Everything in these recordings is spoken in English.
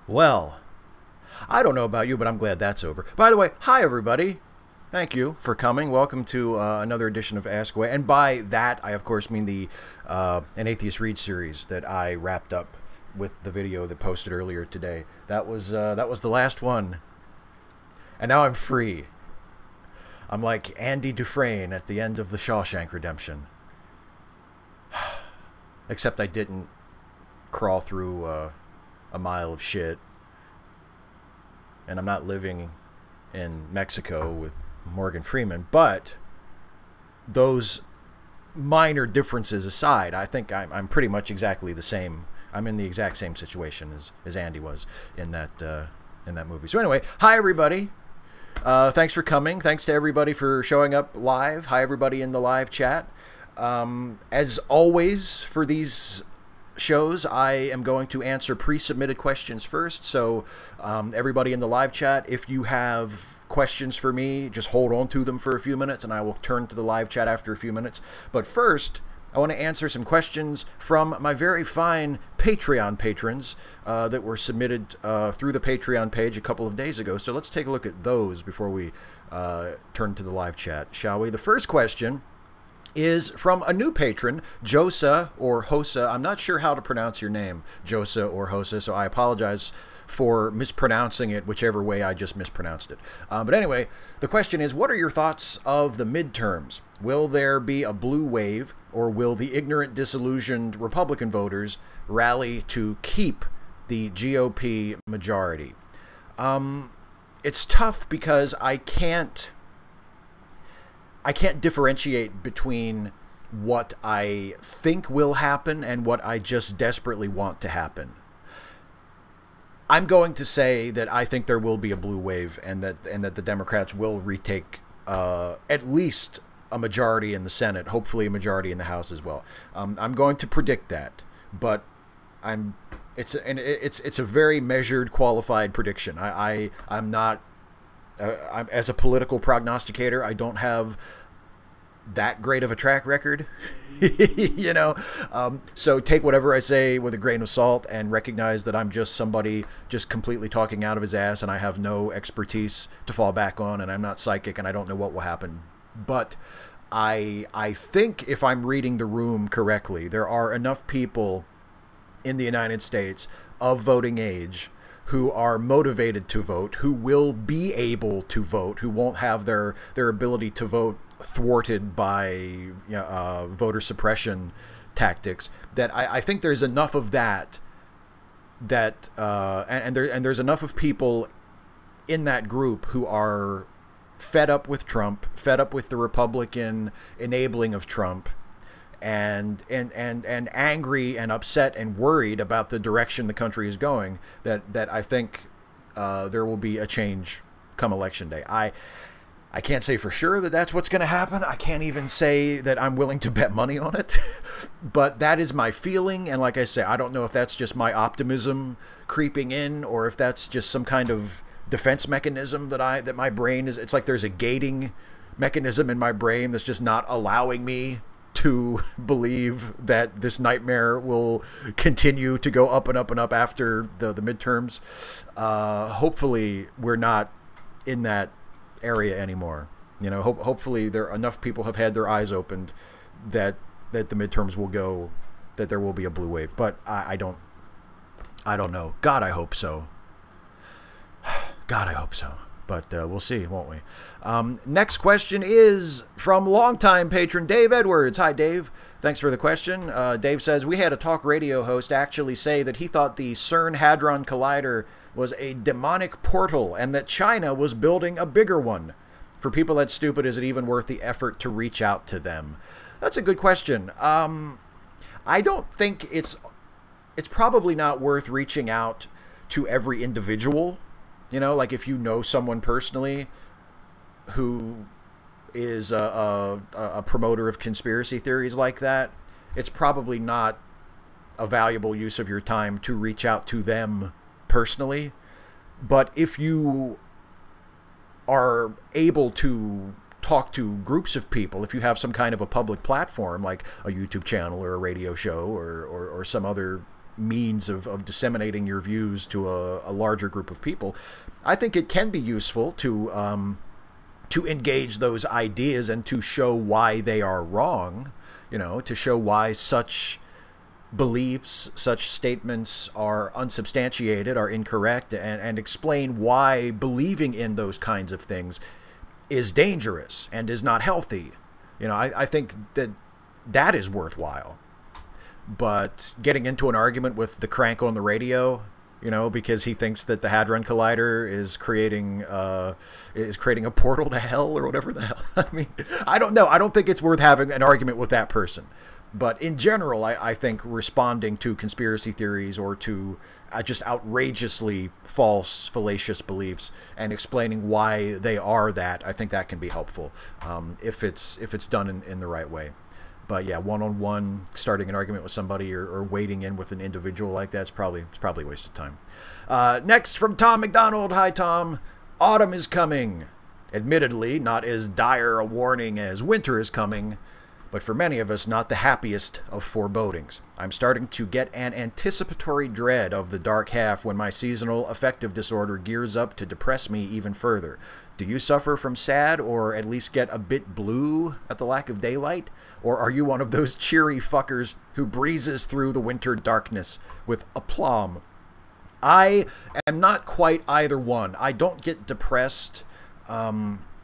Well, I don't know about you, but I'm glad that's over. By the way, hi everybody. Thank you for coming. Welcome to another edition of Ask Away. And by that, I of course mean the An Atheist Reads series that I wrapped up with the video that posted earlier today. That was the last one. And now I'm free. I'm like Andy Dufresne at the end of the Shawshank Redemption. Except I didn't crawl through a mile of shit. And I'm not living in Mexico with Morgan Freeman. But those minor differences aside, I think I'm pretty much exactly the same. I'm in the exact same situation as Andy was in that movie. So anyway, hi everybody. Thanks for coming. Thanks to everybody for showing up live. Hi everybody in the live chat. As always for these shows, I am going to answer pre-submitted questions first. So everybody in the live chat, if you have questions for me, just hold on to them for a few minutes and I will turn to the live chat after a few minutes. But first, I want to answer some questions from my very fine Patreon patrons that were submitted through the Patreon page a couple of days ago. So let's take a look at those before we turn to the live chat, shall we? The first question is from a new patron, Josa or Hosa. I'm not sure how to pronounce your name, Josa or Hosa, so I apologize for mispronouncing it whichever way I just mispronounced it. But anyway, the question is, what are your thoughts of the midterms? Will there be a blue wave, or will the ignorant, disillusioned Republican voters rally to keep the GOP majority? It's tough because I can't differentiate between what I think will happen and what I just desperately want to happen. I'm going to say that I think there will be a blue wave and that the Democrats will retake at least a majority in the Senate, hopefully a majority in the House as well. I'm going to predict that, but it's a very measured, qualified prediction. I'm not. As a political prognosticator, I don't have that great of a track record, you know. So take whatever I say with a grain of salt and recognize that I'm just somebody just completely talking out of his ass, and I have no expertise to fall back on, and I'm not psychic, and I don't know what will happen. But I think if I'm reading the room correctly, there are enough people in the United States of voting age who are motivated to vote, who will be able to vote, who won't have their ability to vote thwarted by voter suppression tactics, that I think there's enough of that and there's enough of people in that group who are fed up with Trump, fed up with the Republican enabling of Trump, and angry and upset and worried about the direction the country is going, that I think there will be a change come election day. I can't say for sure that that's what's going to happen. I can't even say that I'm willing to bet money on it, but that is my feeling. And like I say, I don't know if that's just my optimism creeping in, or if that's just some kind of defense mechanism that my brain is. It's like there's a gating mechanism in my brain that's just not allowing me to believe that this nightmare will continue to go up and up and up after the midterms. Hopefully we're not in that area anymore. You know, hopefully enough people have had their eyes opened that the midterms will go, that there will be a blue wave. But I don't know. God, I hope so. God, I hope so. But we'll see, won't we? Next question is from longtime patron Dave Edwards. Hi, Dave. Thanks for the question. Dave says, we had a talk radio host actually say that he thought the CERN Hadron Collider was a demonic portal and that China was building a bigger one. For people that stupid, is it even worth the effort to reach out to them? That's a good question. I don't think it's probably not worth reaching out to every individual. You know, like if you know someone personally who is a promoter of conspiracy theories like that, it's probably not a valuable use of your time to reach out to them personally. But if you are able to talk to groups of people, if you have some kind of a public platform like a YouTube channel or a radio show or some other means of disseminating your views to a larger group of people, I think it can be useful to engage those ideas and to show why they are wrong, you know, to show why such beliefs, such statements are unsubstantiated, are incorrect, and explain why believing in those kinds of things is dangerous and is not healthy. You know, I think that is worthwhile. But getting into an argument with the crank on the radio, you know, because he thinks that the Hadron Collider is creating a portal to hell or whatever the hell. I mean, I don't know. I don't think it's worth having an argument with that person. But in general, I think responding to conspiracy theories or to just outrageously false, fallacious beliefs and explaining why they are that, I think that can be helpful if it's done in the right way. But yeah, one-on-one, starting an argument with somebody or wading in with an individual like that, it's probably a waste of time. Next, from Tom McDonald. Hi, Tom. Autumn is coming. Admittedly, not as dire a warning as winter is coming, but for many of us, not the happiest of forebodings. I'm starting to get an anticipatory dread of the dark half when my seasonal affective disorder gears up to depress me even further. Do you suffer from sad or at least get a bit blue at the lack of daylight? Or are you one of those cheery fuckers who breezes through the winter darkness with aplomb? I am not quite either one. I don't get depressed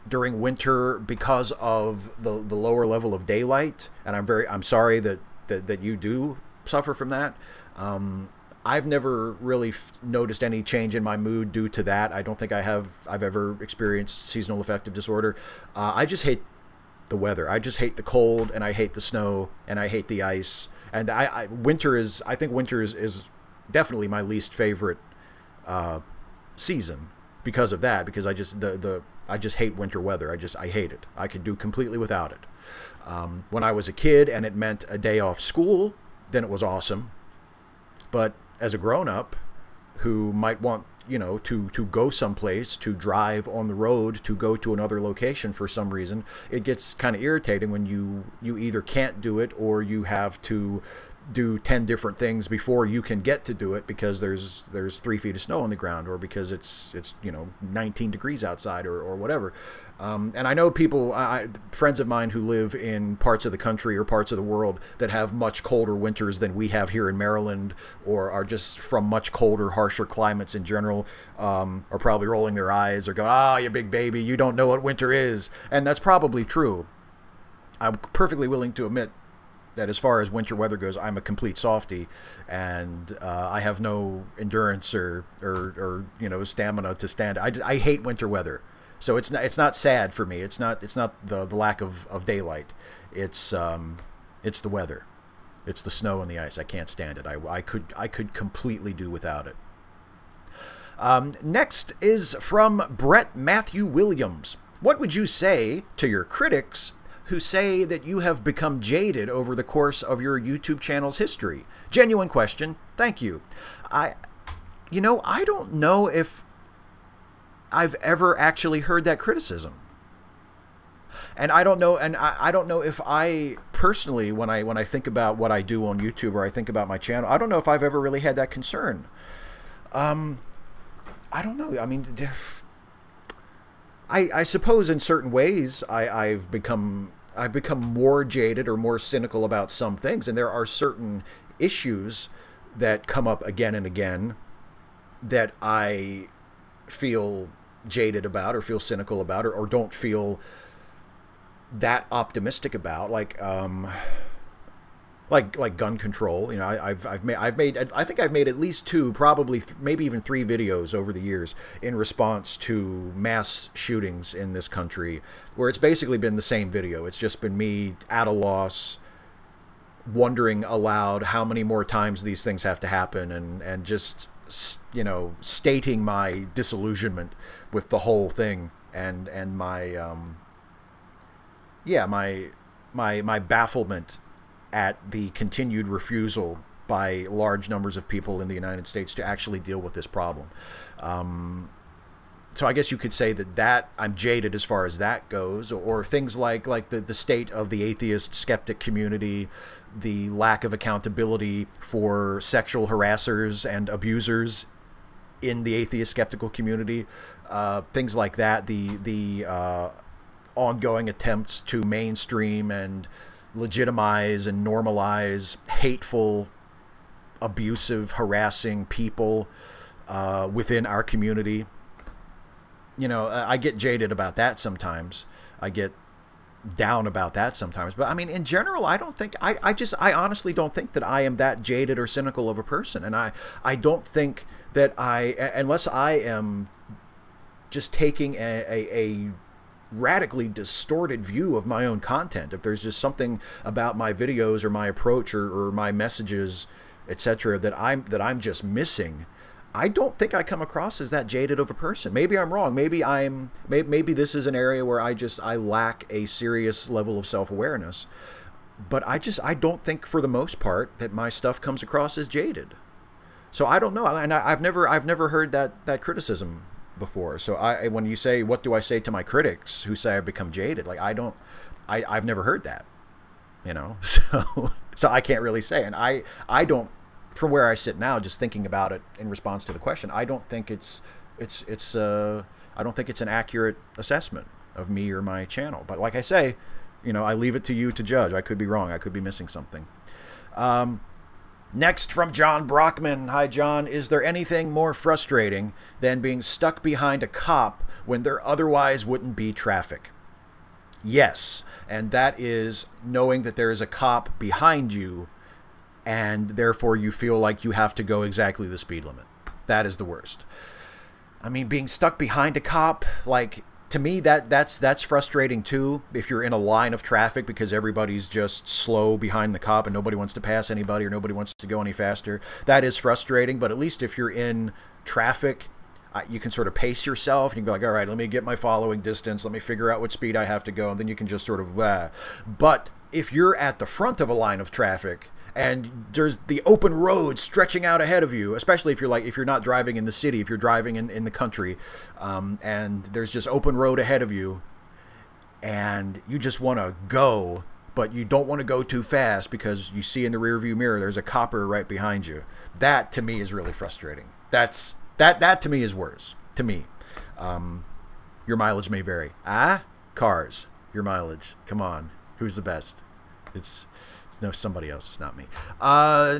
during winter because of the lower level of daylight, and I'm sorry that you do suffer from that. I've never really noticed any change in my mood due to that. I don't think I've ever experienced seasonal affective disorder. I just hate the weather. I just hate the cold, and I hate the snow, and I hate the ice. And I think winter is definitely my least favorite season because of that. Because I just hate winter weather. I hate it. I could do completely without it. When I was a kid and it meant a day off school, then it was awesome. But as a grown-up who might want, you know, to go someplace, to drive on the road, to go to another location for some reason, it gets kind of irritating when you either can't do it or you have to do 10 different things before you can get to do it because there's 3 feet of snow on the ground, or because it's you know 19 degrees outside, or whatever. And I know people, friends of mine who live in parts of the country or parts of the world that have much colder winters than we have here in Maryland, or are just from much colder, harsher climates in general, are probably rolling their eyes or going, "Ah, you big baby, you don't know what winter is." And that's probably true. I'm perfectly willing to admit that as far as winter weather goes, I'm a complete softy, and I have no endurance or you know stamina to stand. I hate winter weather, so it's not sad for me. It's not the lack of daylight. It's the weather. It's the snow and the ice. I can't stand it. I could completely do without it. Next is from Brett Matthew Williams. What would you say to your critics who say that you have become jaded over the course of your YouTube channel's history? Genuine question. Thank you. I don't know if I've ever actually heard that criticism. And I don't know, if I personally, when I think about what I do on YouTube or I think about my channel, I don't know if I've ever really had that concern. I don't know. I mean, I suppose in certain ways I've become more jaded or more cynical about some things, and there are certain issues that come up again and again that I feel jaded about or feel cynical about or don't feel that optimistic about, like gun control. You know, I think I've made at least 2, probably maybe even 3 videos over the years in response to mass shootings in this country, where it's basically been the same video. It's just been me at a loss, wondering aloud how many more times these things have to happen, and just, you know, stating my disillusionment with the whole thing, and my my bafflement at the continued refusal by large numbers of people in the United States to actually deal with this problem. so I guess you could say that I'm jaded as far as that goes, or things like the state of the atheist skeptic community, the lack of accountability for sexual harassers and abusers in the atheist skeptical community, things like that, the ongoing attempts to mainstream and legitimize and normalize hateful, abusive, harassing people within our community. You know, I get jaded about that sometimes. I get down about that sometimes. But I mean, in general, I don't think, I honestly don't think that I am that jaded or cynical of a person. And I don't think that unless I am just taking a radically distorted view of my own content, if there's just something about my videos or my approach or my messages, etc., that I'm just missing, I don't think I come across as that jaded of a person. Maybe I'm wrong. Maybe this is an area where I lack a serious level of self-awareness. But I don't think for the most part that my stuff comes across as jaded. So I don't know. And I've never heard that criticism before. So when you say, what do I say to my critics who say I've become jaded? Like, I've never heard that, you know? So I can't really say. And I don't, from where I sit now, just thinking about it in response to the question, I don't think it's an accurate assessment of me or my channel. But like I say, you know, I leave it to you to judge. I could be wrong. I could be missing something. Next from John Brockman. Hi, John. Is there anything more frustrating than being stuck behind a cop when there otherwise wouldn't be traffic? Yes. And that is knowing that there is a cop behind you and therefore you feel like you have to go exactly the speed limit. That is the worst. I mean, being stuck behind a cop, like, to me, that's frustrating too. If you're in a line of traffic because everybody's just slow behind the cop and nobody wants to pass anybody or nobody wants to go any faster, that is frustrating. But at least if you're in traffic, you can sort of pace yourself. You can go like, all right, let me get my following distance. Let me figure out what speed I have to go. And then you can just sort of, But if you're at the front of a line of traffic and there's the open road stretching out ahead of you, especially if you're not driving in the city, if you're driving in the country, and there's just open road ahead of you, and you just want to go, but you don't want to go too fast because you see in the rearview mirror there's a copper right behind you. That to me is really frustrating. That to me is worse. To me, your mileage may vary. Cars, your mileage. Come on, who's the best? No, somebody else. It's not me.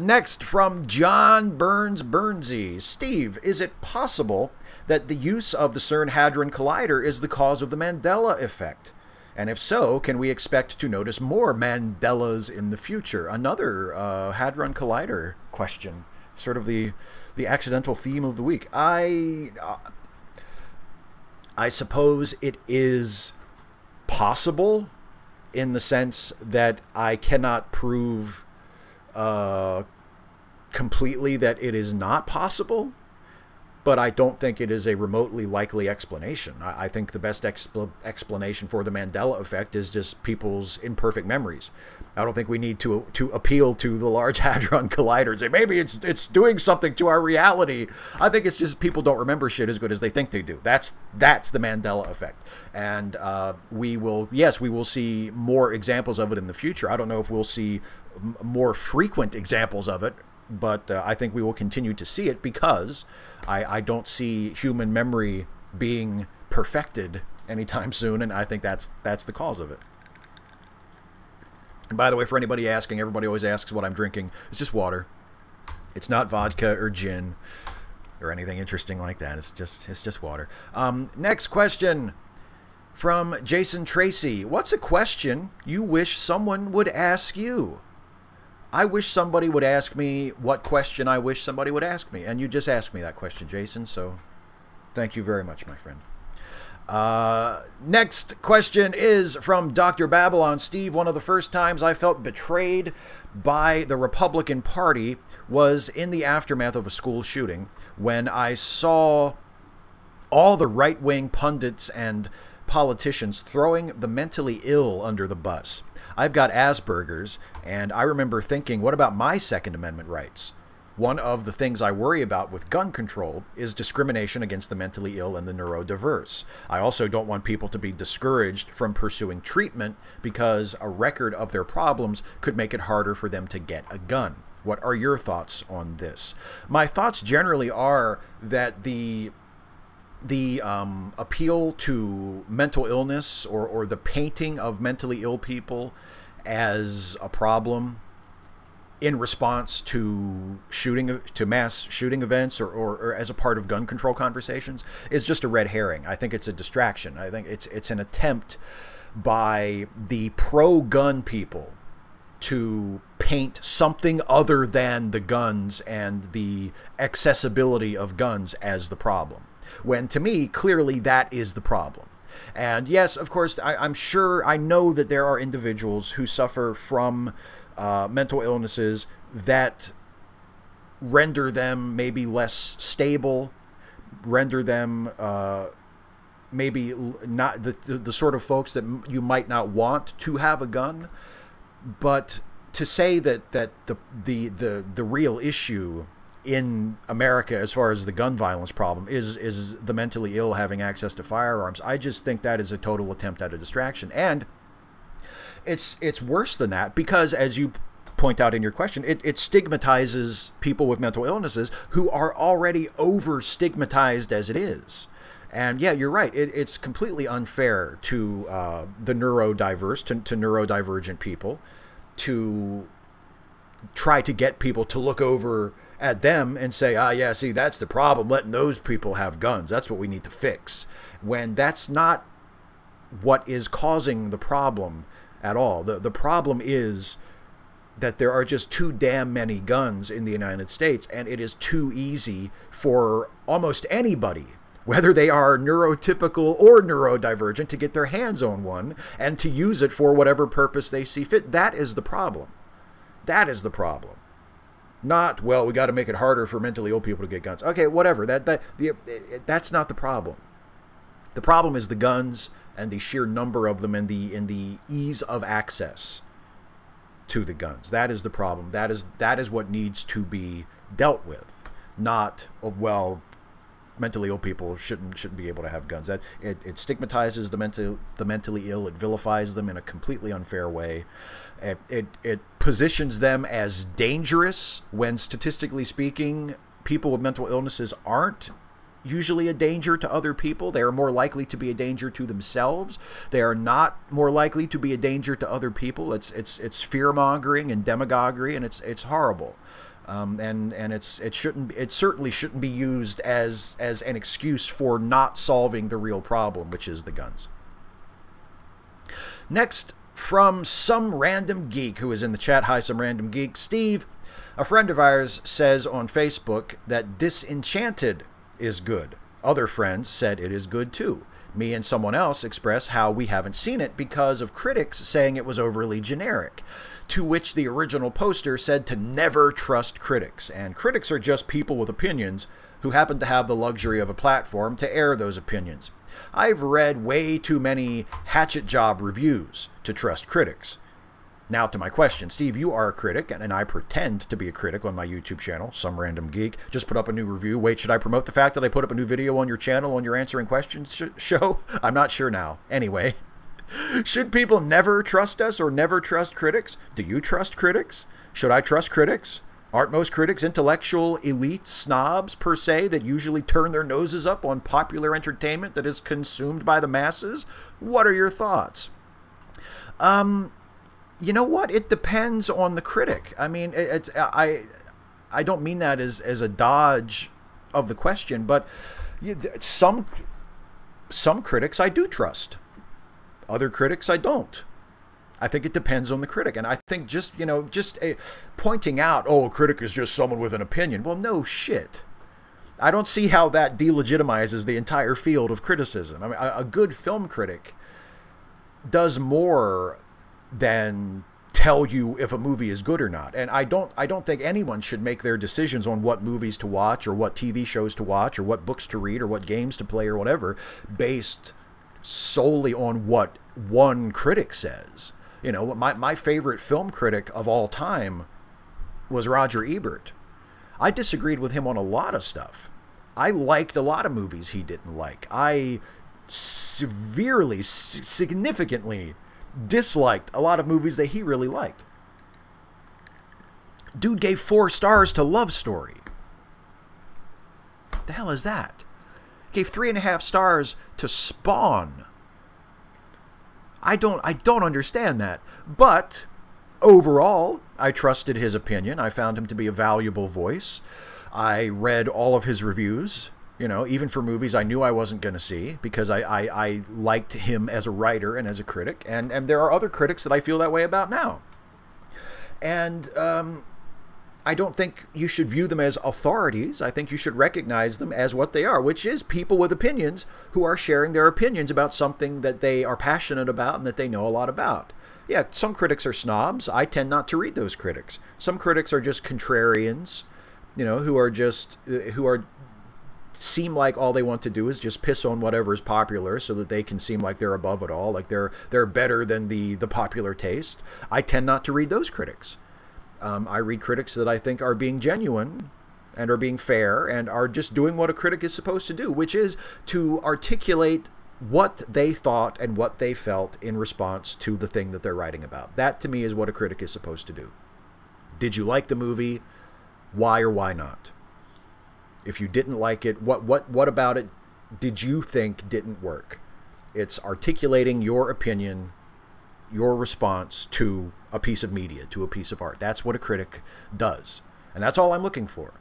Next from John Burnsy. Steve, is it possible that the use of the CERN Hadron Collider is the cause of the Mandela Effect? And if so, can we expect to notice more Mandelas in the future? Another Hadron Collider question. Sort of the accidental theme of the week. I suppose it is possible, in the sense that I cannot prove completely that it is not possible, but I don't think it is a remotely likely explanation. I think the best explanation for the Mandela Effect is just people's imperfect memories. I don't think we need to appeal to the Large Hadron Collider and say, maybe it's doing something to our reality. I think it's just people don't remember shit as good as they think they do. That's the Mandela Effect. And we will see more examples of it in the future. I don't know if we'll see more frequent examples of it, but I think we will continue to see it because I don't see human memory being perfected anytime soon, and I think that's the cause of it. And by the way, for anybody asking, everybody always asks what I'm drinking. It's just water. It's not vodka or gin or anything interesting like that. It's just water. Next question from Jason Tracy. What's a question you wish someone would ask you? I wish somebody would ask me what question I wish somebody would ask me. And you just asked me that question, Jason, so thank you very much, my friend. Next question is from Dr. Babylon. Steve, one of the first times I felt betrayed by the Republican Party was in the aftermath of a school shooting, when I saw all the right-wing pundits and politicians throwing the mentally ill under the bus. I've got Asperger's, and I remember thinking, what about my Second Amendment rights? One of the things I worry about with gun control is discrimination against the mentally ill and the neurodiverse. I also don't want people to be discouraged from pursuing treatment because a record of their problems could make it harder for them to get a gun. What are your thoughts on this? My thoughts generally are that the appeal to mental illness or the painting of mentally ill people as a problem in response to mass shooting events or as a part of gun control conversations is just a red herring. I think it's a distraction. I think it's an attempt by the pro-gun people to paint something other than the guns and the accessibility of guns as the problem, when to me, clearly that is the problem. And yes, of course, I'm sure, I know that there are individuals who suffer from mental illnesses that render them maybe less stable, render them maybe not the sort of folks that you might not want to have a gun. But to say that the real issue in America as far as the gun violence problem is the mentally ill having access to firearms, I just think that is a total attempt at a distraction. And it's worse than that, because as you point out in your question, it stigmatizes people with mental illnesses who are already over stigmatized as it is. And yeah, you're right. It's completely unfair to the neurodiverse, to neurodivergent people, to try to get people to look over at them and say, ah, yeah, see, that's the problem, letting those people have guns. That's what we need to fix. When that's not what is causing the problem at all. The problem is that there are just too damn many guns in the United States, and it is too easy for almost anybody, whether they are neurotypical or neurodivergent, to get their hands on one and to use it for whatever purpose they see fit. That is the problem. That is the problem. Not, well, we got to make it harder for mentally ill people to get guns. Okay, whatever. That's not the problem. The problem is the guns and the sheer number of them and the ease of access to the guns. That is the problem. That is what needs to be dealt with. Not, oh, well, mentally ill people shouldn't be able to have guns. That it stigmatizes the mentally ill. It vilifies them in a completely unfair way. It positions them as dangerous when, statistically speaking, people with mental illnesses aren't usually a danger to other people. They are more likely to be a danger to themselves. They are not more likely to be a danger to other people. It's fear-mongering and demagoguery, and it's horrible. And it certainly shouldn't be used as an excuse for not solving the real problem, which is the guns. Next, from some random geek who is in the chat. Hi, some random geek. Steve, a friend of ours, says on Facebook that Disenchanted is good. Other friends said it is good too. Me and someone else express how we haven't seen it because of critics saying it was overly generic. To which the original poster said to never trust critics. And critics are just people with opinions who happen to have the luxury of a platform to air those opinions. I've read way too many hatchet job reviews to trust critics. Now to my question. Steve, you are a critic, and I pretend to be a critic on my YouTube channel, Some Random Geek. Just put up a new review. Wait, should I promote the fact that I put up a new video on your channel on your Answering Questions show? I'm not sure now. Anyway. Should people never trust us or never trust critics? Do you trust critics? Should I trust critics? Aren't most critics intellectual elite snobs, per se, that usually turn their noses up on popular entertainment that is consumed by the masses? What are your thoughts? You know what? It depends on the critic. I mean, I don't mean that as a dodge of the question, but some critics I do trust. Other critics I don't. I think it depends on the critic. And I think just pointing out, oh, a critic is just someone with an opinion. Well, no shit. I don't see how that delegitimizes the entire field of criticism. I mean, a good film critic does more than tell you if a movie is good or not. And I don't think anyone should make their decisions on what movies to watch or what TV shows to watch or what books to read or what games to play or whatever based solely on what one critic says. You know, my favorite film critic of all time was Roger Ebert. I disagreed with him on a lot of stuff. I liked a lot of movies he didn't like. I severely, significantly disliked a lot of movies that he really liked. Dude gave 4 stars to Love Story. The hell is that? Gave 3.5 stars to Spawn. I don't understand that. But overall, I trusted his opinion. I found him to be a valuable voice. I read all of his reviews, you know, even for movies I knew I wasn't going to see, because I liked him as a writer and as a critic. And there are other critics that I feel that way about now. And I don't think you should view them as authorities. I think you should recognize them as what they are, which is people with opinions who are sharing their opinions about something that they are passionate about and that they know a lot about. Yeah, some critics are snobs. I tend not to read those critics. Some critics are just contrarians, you know, who seem like all they want to do is just piss on whatever is popular so that they can seem like they're above it all, like they're better than the popular taste. I tend not to read those critics. I read critics that I think are being genuine and are being fair and are just doing what a critic is supposed to do, which is to articulate what they thought and what they felt in response to the thing that they're writing about. That, to me, is what a critic is supposed to do. Did you like the movie? Why or why not? If you didn't like it, what about it did you think didn't work? It's articulating your opinion, your response to a piece of media, to a piece of art. That's what a critic does. And that's all I'm looking for.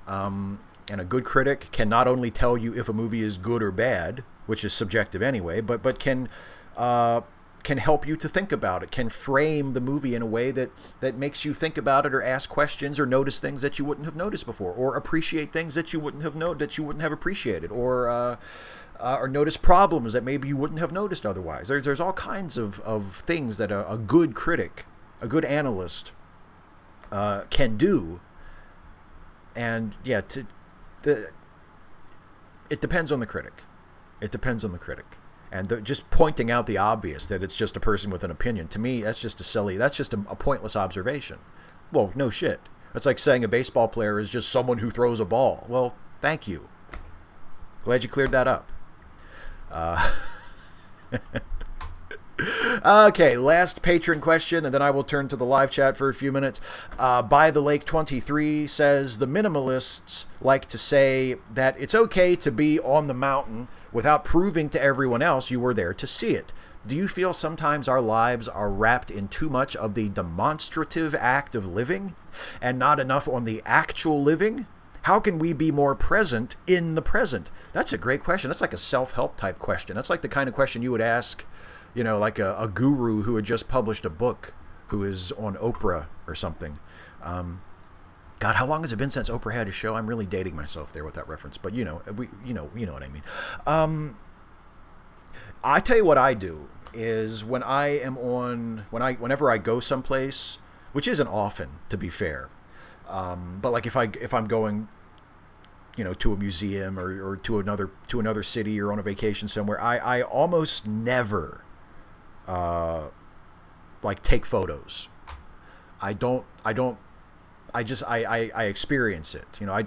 And a good critic can not only tell you if a movie is good or bad, which is subjective anyway, but can help you to think about it, can frame the movie in a way that makes you think about it, or ask questions, or notice things that you wouldn't have noticed before, or appreciate things that you wouldn't have appreciated, or notice problems that maybe you wouldn't have noticed otherwise. There's all kinds of things that a good critic, a good analyst, can do. And yeah, it depends on the critic. It depends on the critic. And just pointing out the obvious, that it's just a person with an opinion, to me, that's just a pointless observation. Well, no shit. It's like saying a baseball player is just someone who throws a ball. Well, thank you. Glad you cleared that up. Okay, last patron question, and then I will turn to the live chat for a few minutes. By the Lake 23 says, the minimalists like to say that it's okay to be on the mountain without proving to everyone else you were there to see it. Do you feel sometimes our lives are wrapped in too much of the demonstrative act of living and not enough on the actual living? How can we be more present in the present? That's a great question. That's like a self-help type question. That's like the kind of question you would ask, you know, like a guru who had just published a book, who is on Oprah or something. God, how long has it been since Oprah had a show? I'm really dating myself there with that reference, but you know what I mean. I tell you what I do is whenever I go someplace, which isn't often, to be fair, but like if I'm going, you know, to a museum or to another city, or on a vacation somewhere, I almost never like take photos. I experience it. You know, I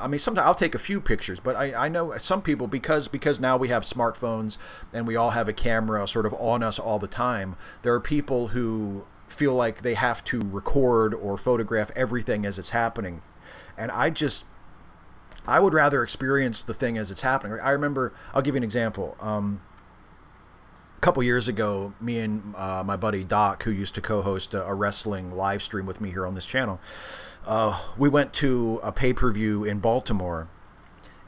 mean, sometimes I'll take a few pictures, but I know some people, because now we have smartphones and we all have a camera sort of on us all the time, there are people who feel like they have to record or photograph everything as it's happening. And I would rather experience the thing as it's happening. I remember, I'll give you an example. A couple years ago, me and my buddy Doc, who used to co-host a wrestling live stream with me here on this channel, we went to a pay-per-view in Baltimore,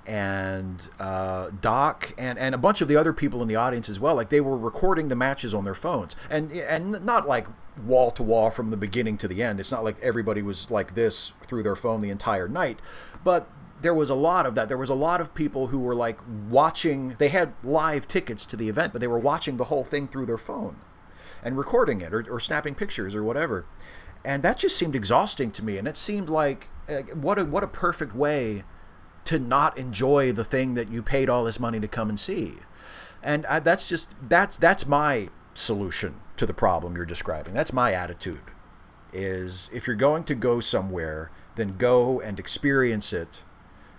and Doc and a bunch of the other people in the audience as well, like, they were recording the matches on their phones, and not like wall to wall from the beginning to the end. It's not like everybody was like this through their phone the entire night, but there was a lot of that. There was a lot of people who were like watching. They had live tickets to the event, but they were watching the whole thing through their phone and recording it, or snapping pictures or whatever. And that just seemed exhausting to me. And it seemed like what a perfect way to not enjoy the thing that you paid all this money to come and see. And that's my solution to the problem you're describing. That's my attitude. Is if you're going to go somewhere, then go and experience it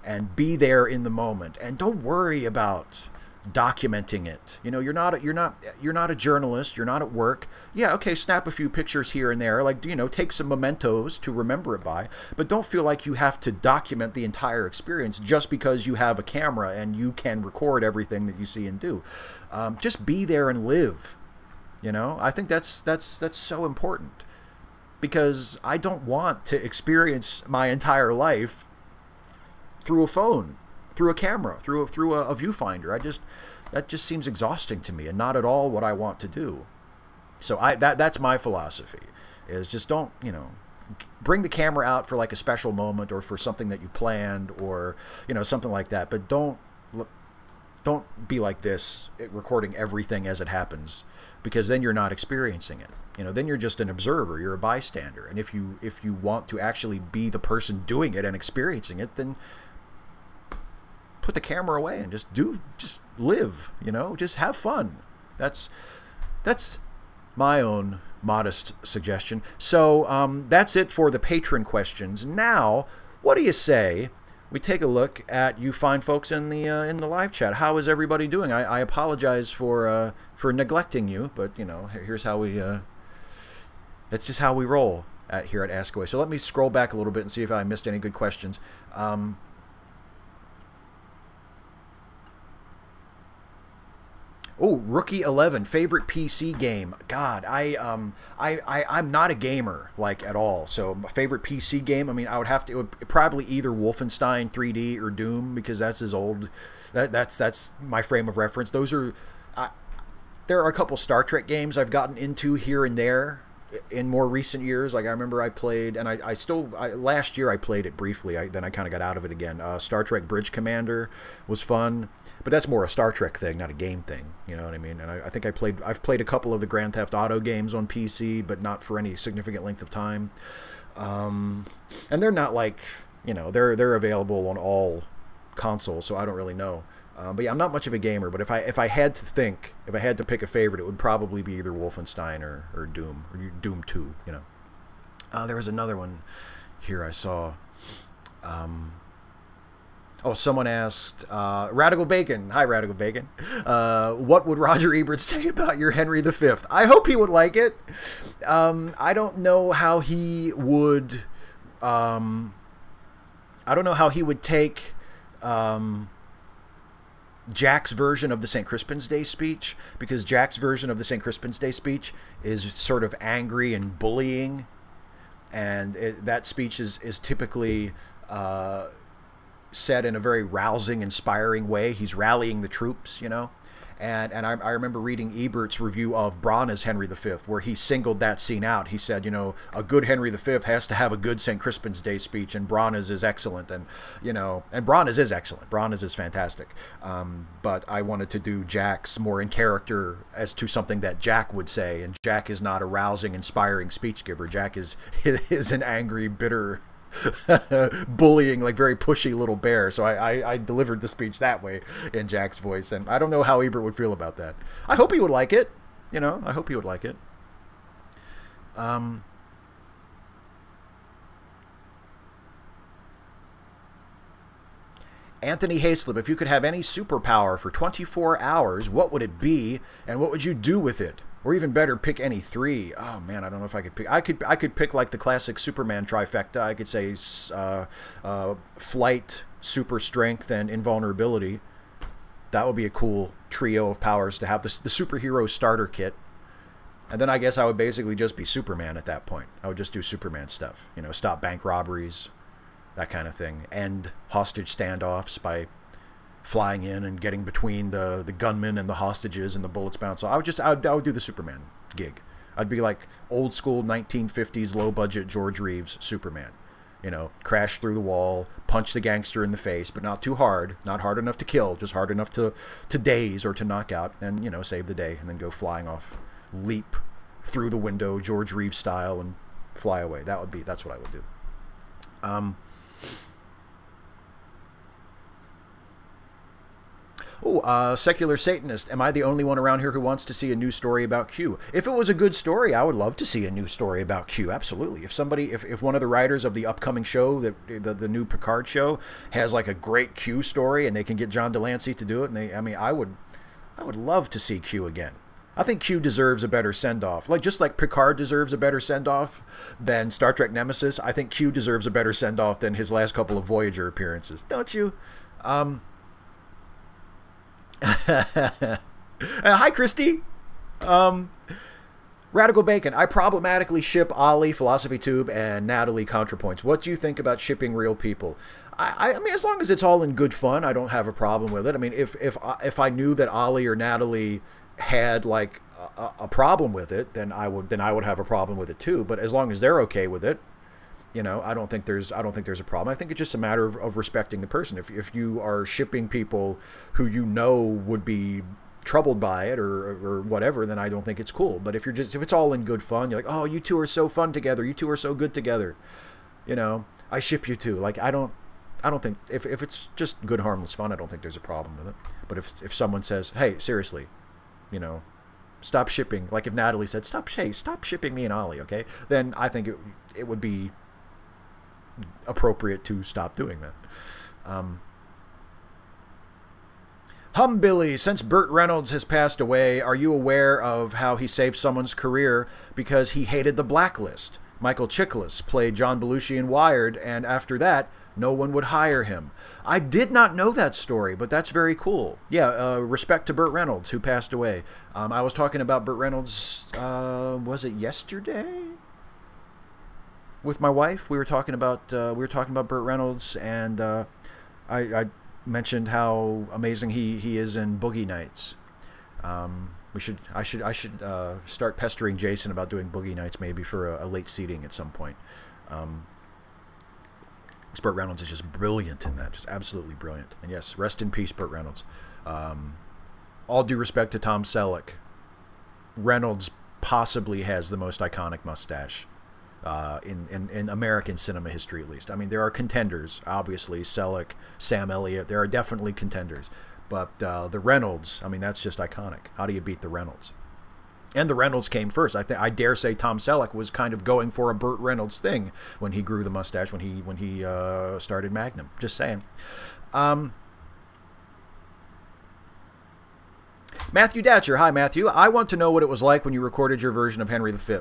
and be there in the moment, and don't worry about documenting it. You know, you're not a journalist, you're not at work. Yeah, okay, snap a few pictures here and there, like, you know, take some mementos to remember it by, but don't feel like you have to document the entire experience just because you have a camera and you can record everything that you see and do. Just be there and live. You know, I think that's so important, because I don't want to experience my entire life through a phone, through a camera, through a viewfinder. That just seems exhausting to me, and not at all what I want to do. So that's my philosophy, is just don't, you know, bring the camera out for like a special moment or for something that you planned, or, you know, something like that, but don't be like this, recording everything as it happens, because then you're not experiencing it. You know, then you're just an observer, you're a bystander. And if you want to actually be the person doing it and experiencing it, then put the camera away and just live, you know, just have fun. That's my own modest suggestion. So that's it for the patron questions. Now, what do you say we take a look at you fine folks in the live chat? How is everybody doing? I apologize for neglecting you, but, you know, here's how we it's just how we roll here at Ask Away. So let me scroll back a little bit and see if I missed any good questions. Oh, Rookie 11, favorite PC game. God, I'm not a gamer, like, at all. So my favorite PC game, I mean, it would probably either Wolfenstein 3D or Doom, because that's as old. That's my frame of reference. Those are there are a couple Star Trek games I've gotten into here and there in more recent years. Like, I remember I played, and last year I played it briefly. Then I kind of got out of it again. Star Trek Bridge Commander was fun, but that's more a Star Trek thing, not a game thing. You know what I mean? And I think I've played a couple of the Grand Theft Auto games on PC, but not for any significant length of time. And they're not like, you know, they're available on all consoles, so I don't really know. But yeah, I'm not much of a gamer, but if I had to pick a favorite, it would probably be either Wolfenstein or Doom, or Doom 2, you know. There was another one here I saw. Oh, someone asked, Radical Bacon. Hi, Radical Bacon. What would Roger Ebert say about your Henry V? I hope he would like it. I don't know how he would, take Jack's version of the St. Crispin's Day speech, because Jack's version of the St. Crispin's Day speech is sort of angry and bullying, and that speech is typically said in a very rousing, inspiring way. He's rallying the troops, you know. And I remember reading Ebert's review of Branagh's Henry V, where he singled that scene out. He said, you know, a good Henry V has to have a good St. Crispin's Day speech, and Branagh's is excellent. And, you know, and Branagh's is excellent. Branagh's is fantastic. But I wanted to do Jack's more in character as to something that Jack would say. And Jack is not a rousing, inspiring speech giver. Jack is an angry, bitter, bullying, like, very pushy little bear. So I delivered the speech that way in Jack's voice, and I don't know how Ebert would feel about that. I hope he would like it, you know. I hope he would like it. Anthony Hayslip, if you could have any superpower for 24 hours, what would it be, and what would you do with it? Or even better, pick any three. Oh man, I don't know if I could pick. I could pick like the classic Superman trifecta. I could say flight, super strength, and invulnerability. That would be a cool trio of powers to have. The superhero starter kit. And then I guess I would basically just be Superman at that point. I would just do Superman stuff. You know, stop bank robberies, that kind of thing. End hostage standoffs by flying in and getting between the gunmen and the hostages and the bullets bounce. So I would do the Superman gig. I'd be like old school 1950s low budget George Reeves Superman. You know, crash through the wall, punch the gangster in the face, but not too hard, not hard enough to kill, just hard enough to daze or to knock out, and, you know, save the day, and then go flying off, leap through the window George Reeves style and fly away. That's what I would do. Oh, secular Satanist. Am I the only one around here who wants to see a new story about Q? If it was a good story, I would love to see a new story about Q. Absolutely. If somebody, if one of the writers of the upcoming show, the new Picard show, has like a great Q story, and they can get John Delancey to do it, and I would love to see Q again. I think Q deserves a better send-off. Just like Picard deserves a better send-off than Star Trek Nemesis, I think Q deserves a better send-off than his last couple of Voyager appearances. Don't you? Hi, Christy. Radical Bacon. I problematically ship Ollie, Philosophy Tube, and Natalie ContraPoints. What do you think about shipping real people? I mean, as long as it's all in good fun, I don't have a problem with it. I mean, if I knew that Ollie or Natalie had like a problem with it, then I would have a problem with it too. But as long as they're okay with it, you know, I don't think there's a problem. I think it's just a matter of respecting the person. If you are shipping people who you know would be troubled by it or whatever, then I don't think it's cool. But if it's all in good fun, you're like, oh, you two are so fun together, you two are so good together, you know, I ship you two. Like, I don't think if it's just good harmless fun, I don't think there's a problem with it. But if someone says, hey, seriously, you know, stop shipping, like if Natalie said, stop shipping me and Ollie, okay, then I think it would be appropriate to stop doing that. Humbilly, since Burt Reynolds has passed away, are you aware of how he saved someone's career because he hated the blacklist? Michael Chiklis played John Belushi in Wired, and after that, no one would hire him. I did not know that story, but that's very cool. Yeah, respect to Burt Reynolds, who passed away. I was talking about Burt Reynolds, was it yesterday? With my wife, we were talking about Burt Reynolds, and I mentioned how amazing he is in Boogie Nights. I should start pestering Jason about doing Boogie Nights maybe for a late seating at some point. Burt Reynolds is just brilliant in that, just absolutely brilliant. And yes, rest in peace, Burt Reynolds. All due respect to Tom Selleck, Reynolds possibly has the most iconic mustache in American cinema history, at least. I mean, there are contenders, obviously, Selleck, Sam Elliott. There are definitely contenders. But the Reynolds, I mean, that's just iconic. How do you beat the Reynolds? And the Reynolds came first. I dare say Tom Selleck was kind of going for a Burt Reynolds thing when he grew the mustache, when he started Magnum. Just saying. Matthew Datcher. Hi, Matthew. I want to know what it was like when you recorded your version of Henry V.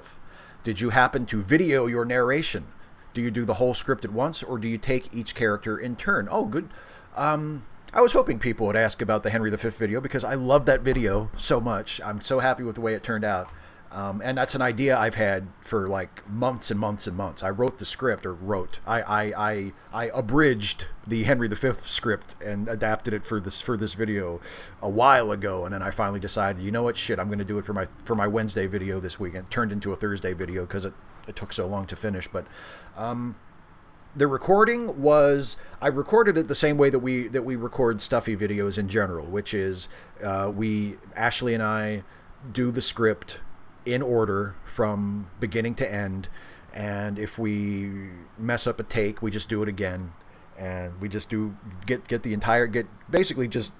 Did you happen to video your narration? Do you do the whole script at once, or do you take each character in turn? Oh, good. I was hoping people would ask about the Henry V video because I love that video so much. I'm so happy with the way it turned out. And that's an idea I've had for like months and months and months. I wrote the script, or wrote. I abridged the Henry V script and adapted it for this video a while ago, and then I finally decided, you know what, shit, I'm going to do it for my Wednesday video this week. And it turned into a Thursday video because it took so long to finish. But the recording was, I recorded it the same way that we record stuffy videos in general, which is Ashley and I do the script in order from beginning to end, and if we mess up a take, we just do it again, and we just get basically just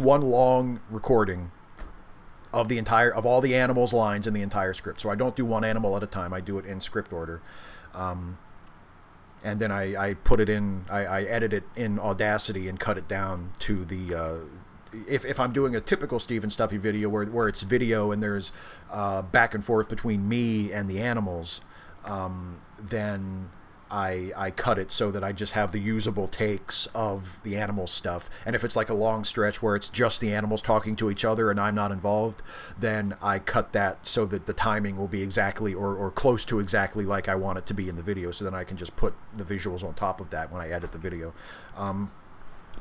one long recording of all the animals' lines in the entire script. So I don't do one animal at a time. I do it in script order. And then I put it in, I edit it in Audacity and cut it down to the, if I'm doing a typical Steven Stuffy video where it's video and there's back and forth between me and the animals, then I cut it so that I just have the usable takes of the animal stuff. And if it's like a long stretch where it's just the animals talking to each other and I'm not involved, then I cut that so that the timing will be exactly or close to exactly like I want it to be in the video, so then I can just put the visuals on top of that when I edit the video.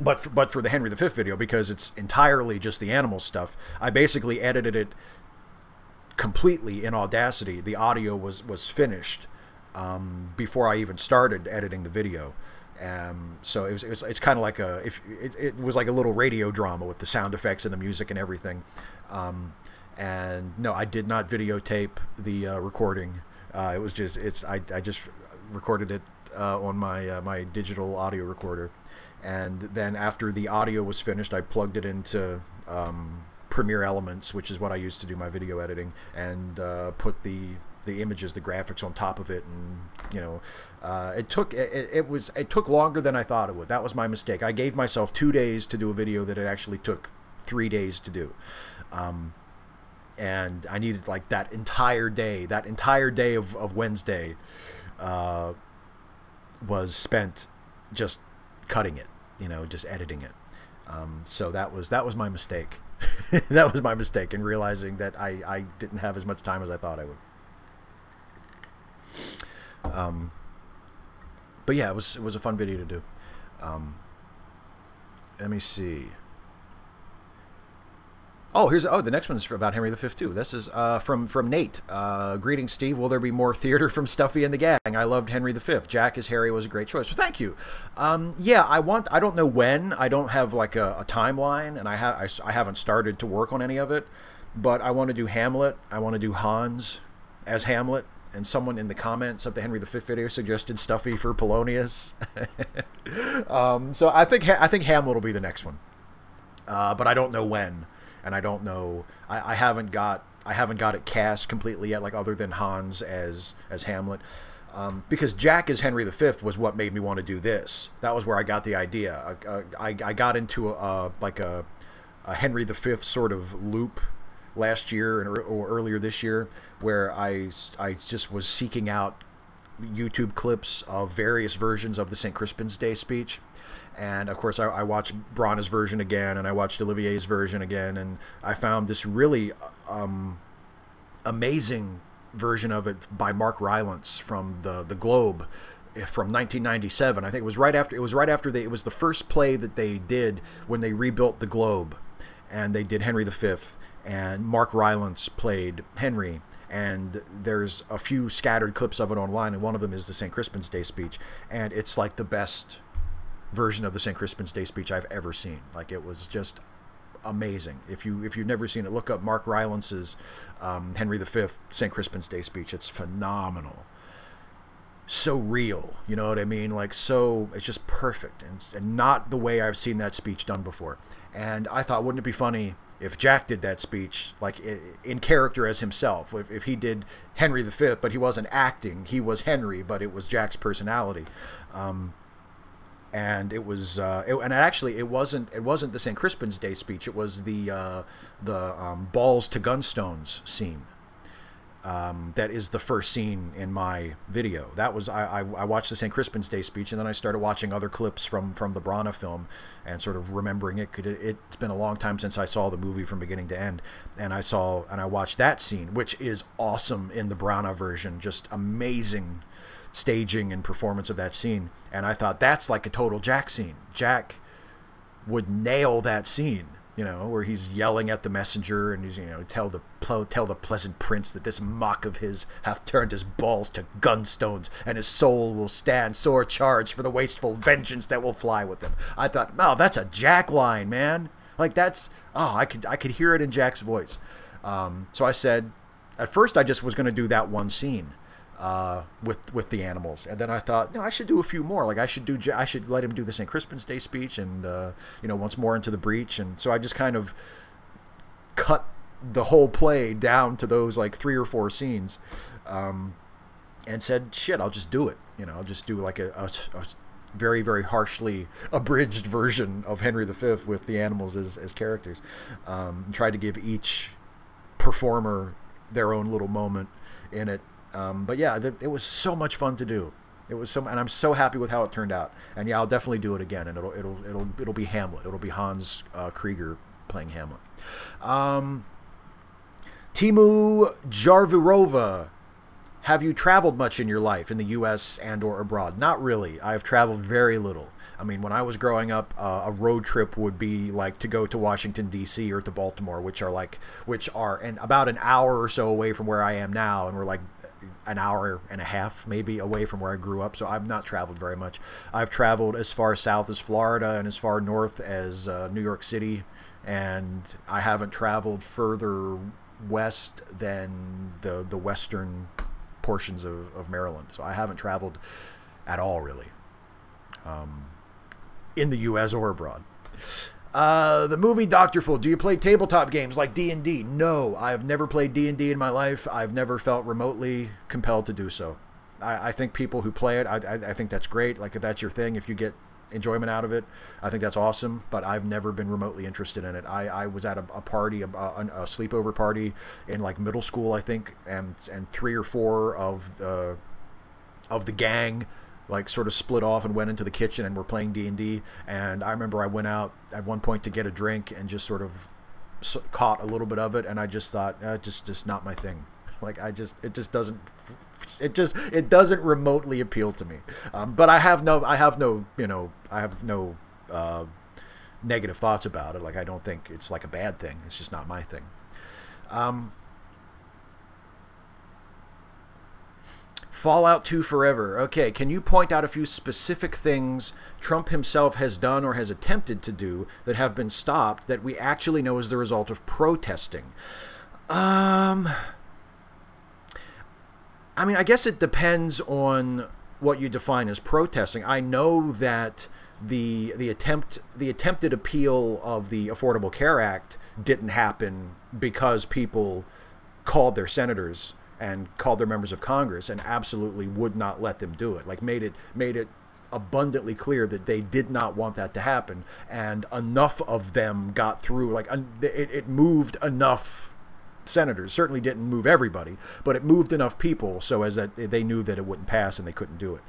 But for the Henry V video, because it's entirely just the animal stuff, I basically edited it completely in Audacity. The audio was finished before I even started editing the video. So it's kind of like it was like a little radio drama with the sound effects and the music and everything. And no, I did not videotape the recording. It was I just recorded it on my my digital audio recorder. And then after the audio was finished, I plugged it into Premiere Elements, which is what I used to do my video editing, and put the images, the graphics on top of it. And you know, it took longer than I thought it would. That was my mistake. I gave myself 2 days to do a video that it actually took 3 days to do. And I needed like that entire day of Wednesday was spent just cutting it, you know, just editing it. So that was my mistake. That was my mistake in realizing that I didn't have as much time as I thought I would. But yeah, it was a fun video to do. Let me see. Oh, the next one's about Henry V too. This is from Nate. Greetings, Steve. Will there be more theater from Stuffy and the gang? I loved Henry V. Jack as Harry was a great choice. Well, thank you. Yeah, I don't know when. I don't have like a timeline, and I haven't started to work on any of it. But I want to do Hamlet. I want to do Hans as Hamlet. And someone in the comments of the Henry V video suggested Stuffy for Polonius. So I think Hamlet will be the next one. But I don't know when. And I don't know. I haven't got it cast completely yet, like other than Hans as Hamlet, because Jack as Henry V was what made me want to do this. That was where I got the idea. I got into a Henry V sort of loop last year or earlier this year, where I just was seeking out YouTube clips of various versions of the St. Crispin's Day speech. And of course, I watched Brana's version again, and I watched Olivier's version again, and I found this really amazing version of it by Mark Rylance from the Globe from 1997. I think it was right after it was the first play that they did when they rebuilt the Globe, and they did Henry V, and Mark Rylance played Henry. And there's a few scattered clips of it online, and one of them is the St. Crispin's Day speech, and it's like the best version of the St. Crispin's Day speech I've ever seen. Like, it was just amazing. If you've never seen it, look up Mark Rylance's Henry V St. Crispin's Day speech. It's phenomenal. So real, you know what I mean? Like, so it's just perfect, and not the way I've seen that speech done before. And I thought, wouldn't it be funny if Jack did that speech, like in character as himself? If he did Henry V, but he wasn't acting, he was Henry, but it was Jack's personality. And it was, and actually, it wasn't the St. Crispin's Day speech. It was the balls to gunstones scene. That is the first scene in my video. That was I watched the St. Crispin's Day speech, and then I started watching other clips from the Brana film, and sort of remembering it. It's been a long time since I saw the movie from beginning to end, and I watched that scene, which is awesome in the Brana version. Just amazing staging and performance of that scene. And I thought, that's like a total Jack scene. Jack would nail that scene, you know, where he's yelling at the messenger, and he's, you know, tell the pleasant prince that this mock of his hath turned his balls to gunstones, and his soul will stand sore charged for the wasteful vengeance that will fly with him. I thought, wow, that's a Jack line, man. Like, that's, oh, I could hear it in Jack's voice. So I said, at first I just was going to do that one scene with the animals, and then I thought, no, I should do a few more. Like, I should let him do the St. Crispin's Day speech, and you know, once more into the breach. And so I just kind of cut the whole play down to those like 3 or 4 scenes, and said, shit, I'll just do it. You know, I'll just do like a very, very harshly abridged version of Henry V with the animals as characters. Tried to give each performer their own little moment in it. But yeah, it was so much fun to do. It was and I'm so happy with how it turned out. And yeah, I'll definitely do it again. And it'll be Hamlet. It'll be Hans Krieger playing Hamlet. Timu Jarvirova, have you traveled much in your life in the U.S. and or abroad? Not really. I've traveled very little. I mean, when I was growing up, a road trip would be like to go to Washington, D.C. or to Baltimore, which are about an hour or so away from where I am now, and we're like an hour and a half maybe away from where I grew up. So I've not traveled very much. I've traveled as far south as Florida and as far north as New York City, and I haven't traveled further west than the western portions of Maryland. So I haven't traveled at all, really. in the U.S. or abroad. The movie Dr. Fool. Do you play tabletop games like D&D? No, I've never played D&D in my life. I've never felt remotely compelled to do so. I think people who play it, I think that's great. Like, if that's your thing, if you get enjoyment out of it, I think that's awesome. But I've never been remotely interested in it. I was at a party, a sleepover party in like middle school, I think, and 3 or 4 of the gang like sort of split off and went into the kitchen and were playing D&D. And I remember I went out at one point to get a drink and just sort of caught a little bit of it, and I just thought, just not my thing. Like, it doesn't remotely appeal to me. But I have no negative thoughts about it. Like, I don't think it's like a bad thing. It's just not my thing. Fallout 2 forever. Okay, can you point out a few specific things Trump himself has done or has attempted to do that have been stopped that we actually know is the result of protesting? I mean, I guess it depends on what you define as protesting. I know that the attempted appeal of the Affordable Care Act didn't happen because people called their senators and called their members of Congress and absolutely would not let them do it. Like, made it abundantly clear that they did not want that to happen, and enough of them got through. Like, it moved enough senators. Certainly didn't move everybody, but it moved enough people so as that they knew that it wouldn't pass and they couldn't do it.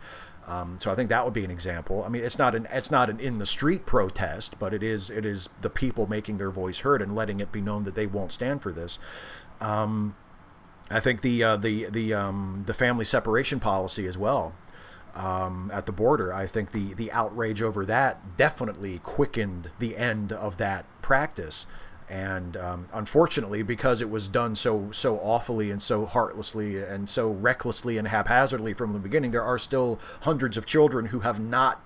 So I think that would be an example. I mean, it's not an in the street protest, but it is the people making their voice heard and letting it be known that they won't stand for this. I think the family separation policy as well, at the border. I think the outrage over that definitely quickened the end of that practice. And unfortunately, because it was done so awfully and so heartlessly and so recklessly and haphazardly from the beginning, there are still hundreds of children who have not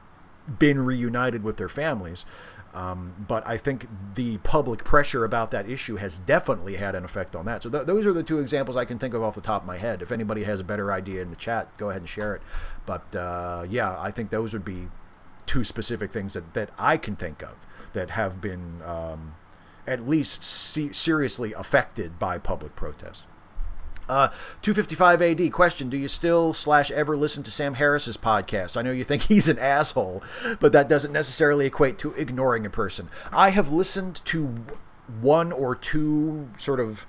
been reunited with their families. But I think the public pressure about that issue has definitely had an effect on that. So those are the 2 examples I can think of off the top of my head. If anybody has a better idea in the chat, go ahead and share it. But yeah, I think those would be 2 specific things that I can think of that have been at least seriously affected by public protest. 255 AD question: do you still / ever listen to Sam Harris's podcast? I know you think he's an asshole, but that doesn't necessarily equate to ignoring a person. I have listened to 1 or 2 sort of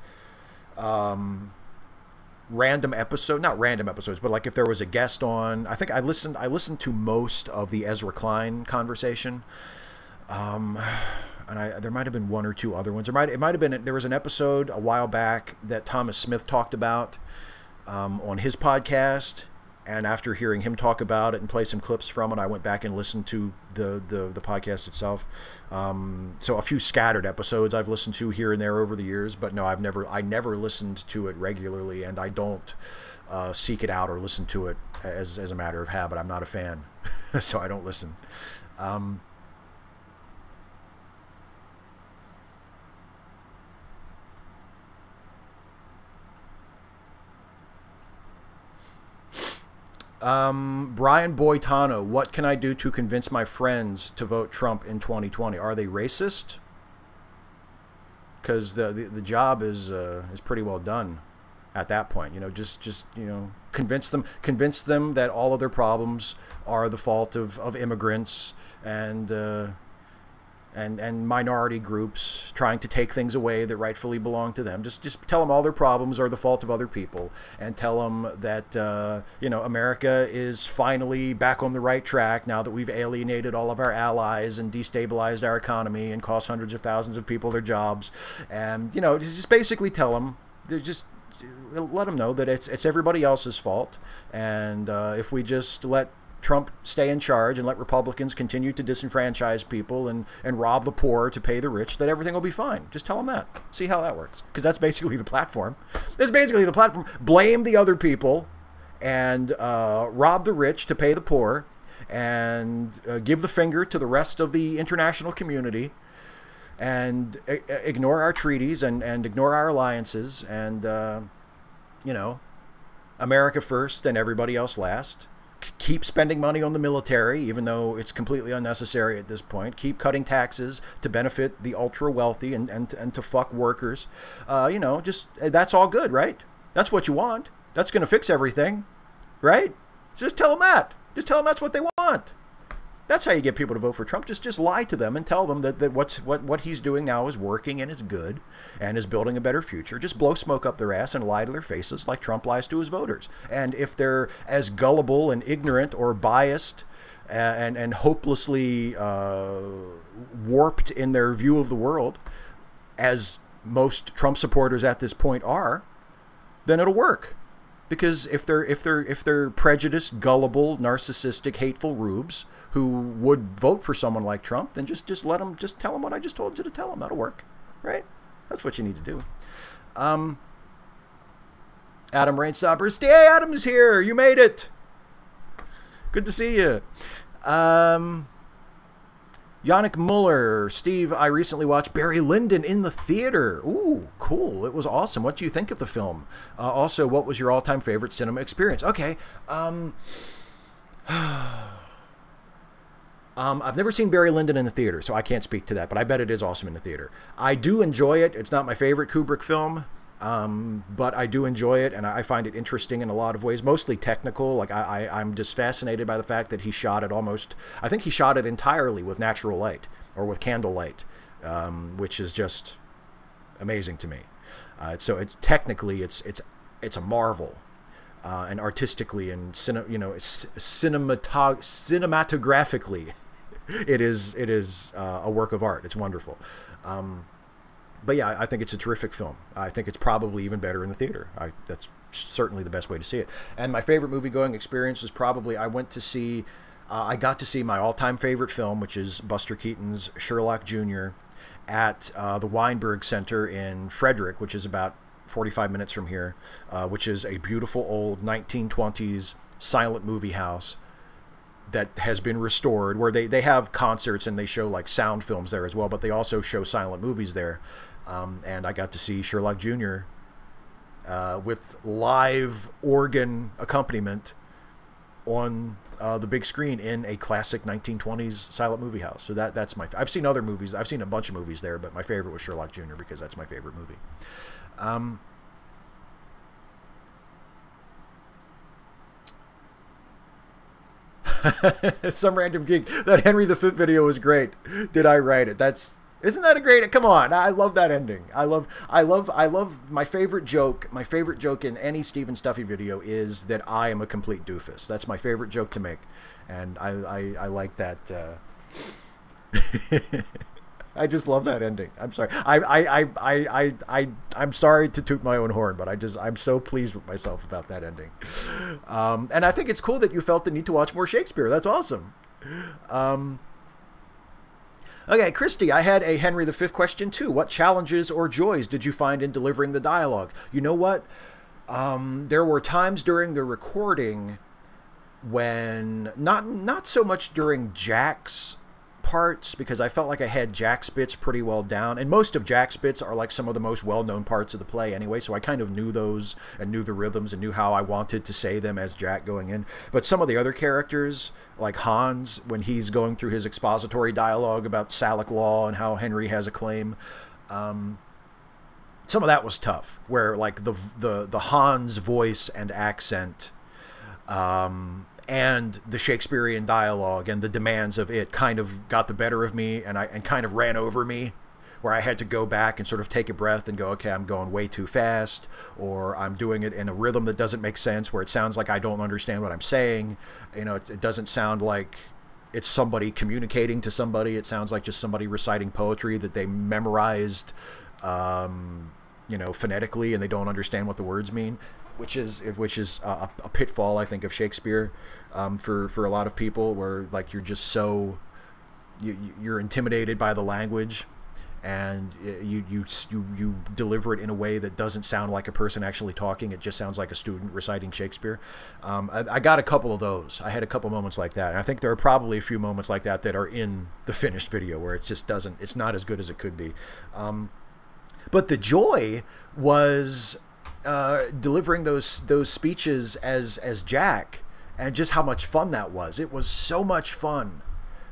random episode, not random episodes, but like if there was a guest on, I think I listened to most of the Ezra Klein conversation. And there might have been 1 or 2 other ones. There was an episode a while back that Thomas Smith talked about on his podcast, and after hearing him talk about it and play some clips from it, I went back and listened to the podcast itself. So a few scattered episodes I've listened to here and there over the years, but no, I never listened to it regularly, and I don't seek it out or listen to it as a matter of habit. I'm not a fan, so I don't listen. Brian Boitano, what can I do to convince my friends to vote Trump in 2020? Are they racist? Because the job is pretty well done at that point. You know, just convince them that all of their problems are the fault of immigrants and minority groups trying to take things away that rightfully belong to them. Just tell them all their problems are the fault of other people, and tell them that America is finally back on the right track now that we've alienated all of our allies and destabilized our economy and cost hundreds of thousands of people their jobs. And just basically tell them, just let them know that it's everybody else's fault, and if we just let Trump stay in charge and let Republicans continue to disenfranchise people and rob the poor to pay the rich, that everything will be fine. Just tell them that. See how that works. Because that's basically the platform. That's basically the platform. Blame the other people and rob the rich to pay the poor, and give the finger to the rest of the international community, and ignore our treaties and ignore our alliances, and America first and everybody else last. keep spending money on the military, even though it's completely unnecessary at this point. Keep cutting taxes to benefit the ultra wealthy and to fuck workers. You know, just that's all good, right? That's what you want. That's going to fix everything, right? Just tell them that. Just tell them that's what they want. That's how you get people to vote for Trump. Just lie to them and tell them that what he's doing now is working and is good and is building a better future. Just blow smoke up their ass and lie to their faces like Trump lies to his voters. And if they're as gullible and ignorant or biased and hopelessly warped in their view of the world, as most Trump supporters at this point are, then it'll work. Because if they're prejudiced, gullible, narcissistic, hateful rubes who would vote for someone like Trump, then just tell them what I just told you to tell them. That'll work, right? That's what you need to do. Adam Rainstopper, stay. Adam is here. You made it. Good to see you. Yannick Muller, Steve, I recently watched Barry Lyndon in the theater. Ooh, cool. It was awesome. What do you think of the film? Also, what was your all-time favorite cinema experience? Okay. I've never seen Barry Lyndon in the theater, so I can't speak to that, but I bet it is awesome in the theater. I do enjoy it. It's not my favorite Kubrick film, but I do enjoy it, and I find it interesting in a lot of ways, mostly technical. Like I'm just fascinated by the fact that he shot it I think he shot it entirely with natural light or with candlelight, which is just amazing to me. So it's technically it's a marvel, and artistically and cinematographically, it is a work of art. It's wonderful. But yeah, I think it's a terrific film. I think it's probably even better in the theater. That's certainly the best way to see it. And my favorite movie-going experience is probably I got to see my all-time favorite film, which is Buster Keaton's Sherlock Jr. at the Weinberg Center in Frederick, which is about 45 minutes from here, which is a beautiful old 1920s silent movie house that has been restored, where they have concerts and they show like sound films there as well, but they also show silent movies there. And I got to see Sherlock Jr. With live organ accompaniment on the big screen in a classic 1920s silent movie house. So that's I've seen other movies. I've seen a bunch of movies there, but my favorite was Sherlock Jr. because that's my favorite movie. Some random geek. That Henry V video was great. Did I write it? Isn't that a great? Come on, I love that ending. I love my favorite joke. My favorite joke in any Stephen Stuffy video is that I am a complete doofus. That's my favorite joke to make, and I like that. I just love that ending. I'm sorry. I'm sorry to toot my own horn, but I'm so pleased with myself about that ending. And I think it's cool that you felt the need to watch more Shakespeare. That's awesome. Okay, Christy, I had a Henry V question too. What challenges or joys did you find in delivering the dialogue? You know what? There were times during the recording when, not so much during Jack's parts, because I felt like I had Jack's bits pretty well down, and most of Jack's bits are like some of the most well-known parts of the play anyway, so I kind of knew those and knew the rhythms and knew how I wanted to say them as Jack going in. But some of the other characters, like Hans, when he's going through his expository dialogue about Salic law and how Henry has a claim, some of that was tough, where like the Hans voice and accent and the Shakespearean dialogue and the demands of it kind of got the better of me and kind of ran over me, where I had to go back and sort of take a breath and go, okay, I'm going way too fast, or I'm doing it in a rhythm that doesn't make sense, where it sounds like I don't understand what I'm saying. You know, it doesn't sound like it's somebody communicating to somebody. It sounds like just somebody reciting poetry that they memorized, you know, phonetically, and they don't understand what the words mean. Which is a pitfall, I think, of Shakespeare for a lot of people, where like you're just so you're intimidated by the language, and you deliver it in a way that doesn't sound like a person actually talking. It just sounds like a student reciting Shakespeare. I got a couple of those. I had a couple moments like that, and I think there are probably a few moments like that that are in the finished video where it just doesn't. It's not as good as it could be. But the joy was delivering those speeches as Jack, and just how much fun that was. It was so much fun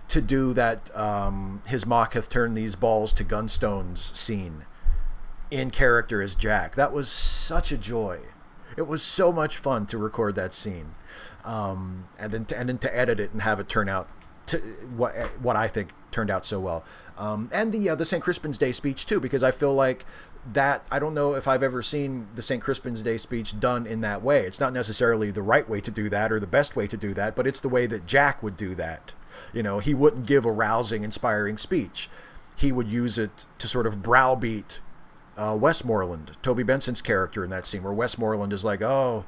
to do that his mock hath turned these balls to gunstones scene in character as Jack. That was such a joy. It was so much fun to record that scene, and then to edit it and have it turn out to what I think turned out so well. And the St. Crispin's Day speech too, because I feel like that, I don't know if I've ever seen the St. Crispin's Day speech done in that way. It's not necessarily the right way to do that or the best way to do that, but it's the way that Jack would do that. You know, he wouldn't give a rousing, inspiring speech. He would use it to sort of browbeat Westmoreland, Toby Benson's character in that scene, where Westmoreland is like, oh,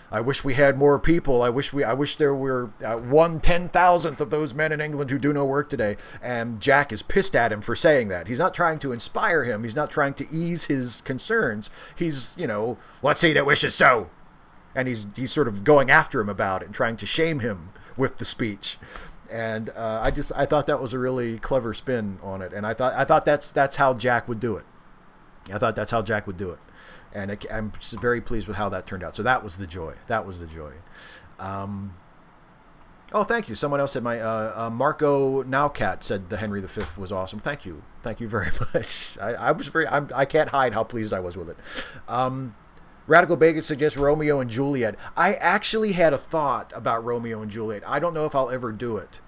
I wish we had more people. I wish there were 1/10,000th of those men in England who do no work today. And Jack is pissed at him for saying that. He's not trying to inspire him. He's not trying to ease his concerns. He's, you know, what's he that wishes so? And he's sort of going after him about it and trying to shame him with the speech. And I thought that was a really clever spin on it. And I thought that's how Jack would do it. I thought that's how Jack would do it. And I'm just very pleased with how that turned out. So that was the joy. That was the joy. Oh, thank you. Someone else said Marco Nowcat said the Henry V was awesome. Thank you. Thank you very much. I can't hide how pleased I was with it. Radical Bacon suggests Romeo and Juliet. I actually had a thought about Romeo and Juliet. I don't know if I'll ever do it.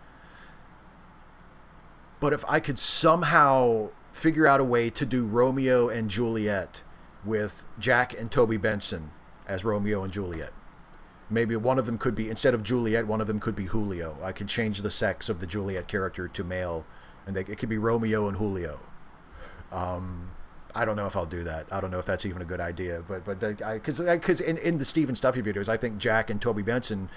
But if I could somehow figure out a way to do Romeo and Juliet with Jack and Toby Benson as Romeo and Juliet. Maybe one of them could be, instead of Juliet, one of them could be Julio. I could change the sex of the Juliet character to male, and it could be Romeo and Julio. I don't know if I'll do that. I don't know if that's even a good idea. But because in the Stephen Stuffy videos, I think Jack and Toby Benson,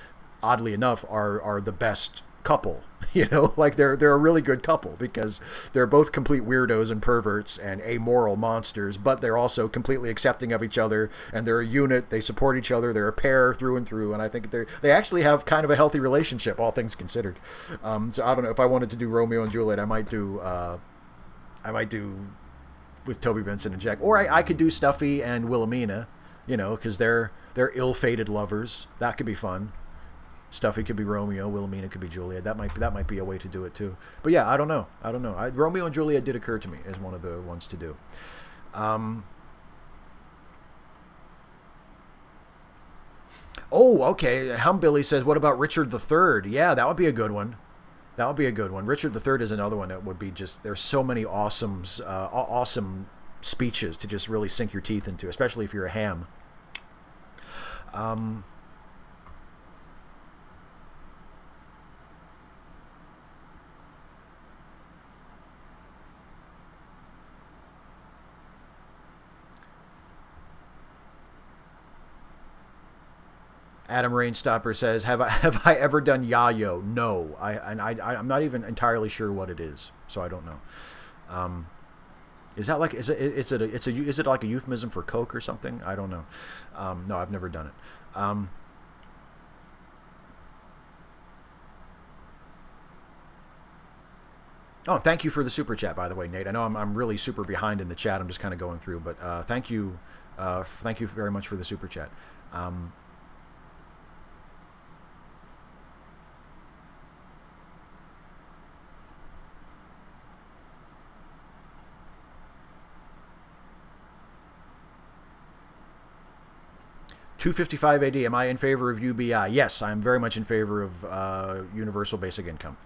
oddly enough, are the best couple. You know, like they're a really good couple because they're both complete weirdos and perverts and amoral monsters, but they're also completely accepting of each other, and they're a unit. They support each other. They're a pair through and through, and I think they actually have kind of a healthy relationship, all things considered. So I don't know if I wanted to do Romeo and Juliet, I might do with Toby Benson and Jack, or I could do Stuffy and Wilhelmina, you know, because they're ill-fated lovers. That could be fun. Stuffy could be Romeo, Wilhelmina could be Juliet. That might be a way to do it too. But yeah, I don't know. Romeo and Juliet did occur to me as one of the ones to do. Oh, okay. Humbilly says, what about Richard III? Yeah, that would be a good one. That would be a good one. Richard III is another one that would be just, there's so many awesome speeches to just really sink your teeth into, especially if you're a ham. Adam Rainstopper says, have I ever done yayo? No, I'm not even entirely sure what it is, so I don't know. Is that like is it like a euphemism for Coke or something? I don't know. No, I've never done it. Oh, thank you for the super chat, by the way, Nate. I know I'm really super behind in the chat. I'm just kind of going through, but thank you very much for the super chat. $2.55 AD. Am I in favor of UBI? Yes, I'm very much in favor of universal basic income.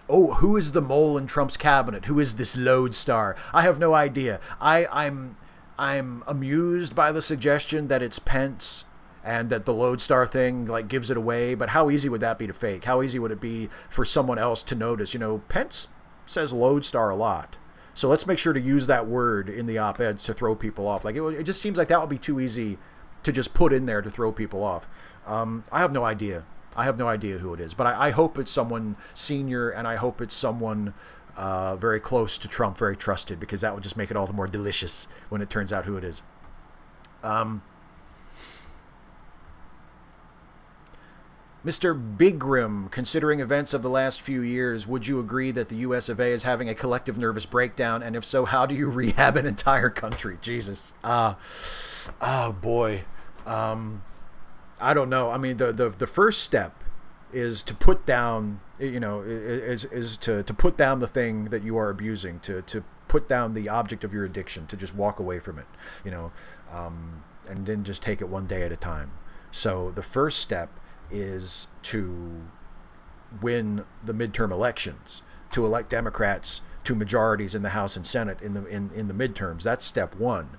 Oh, who is the mole in Trump's cabinet? Who is this lodestar? I have no idea. I'm amused by the suggestion that it's Pence and that the lodestar thing like gives it away. But how easy would that be to fake? How easy would it be for someone else to notice? You know, Pence says lodestar a lot. So let's make sure to use that word in the op-eds to throw people off. Like it just seems like that would be too easy to just put in there to throw people off. I have no idea. I have no idea who it is, but I hope it's someone senior, and I hope it's someone very close to Trump, very trusted, because that would just make it all the more delicious when it turns out who it is. Mr. Bigrim, considering events of the last few years, would you agree that the US of A is having a collective nervous breakdown? And if so, how do you rehab an entire country? Jesus. Oh, boy. I don't know. I mean, the first step is to put down, you know, is to put down the thing that you are abusing, to put down the object of your addiction, to just walk away from it, you know, and then just take it one day at a time. So the first step is to win the midterm elections, to elect Democrats to majorities in the House and Senate in the midterms. That's step one.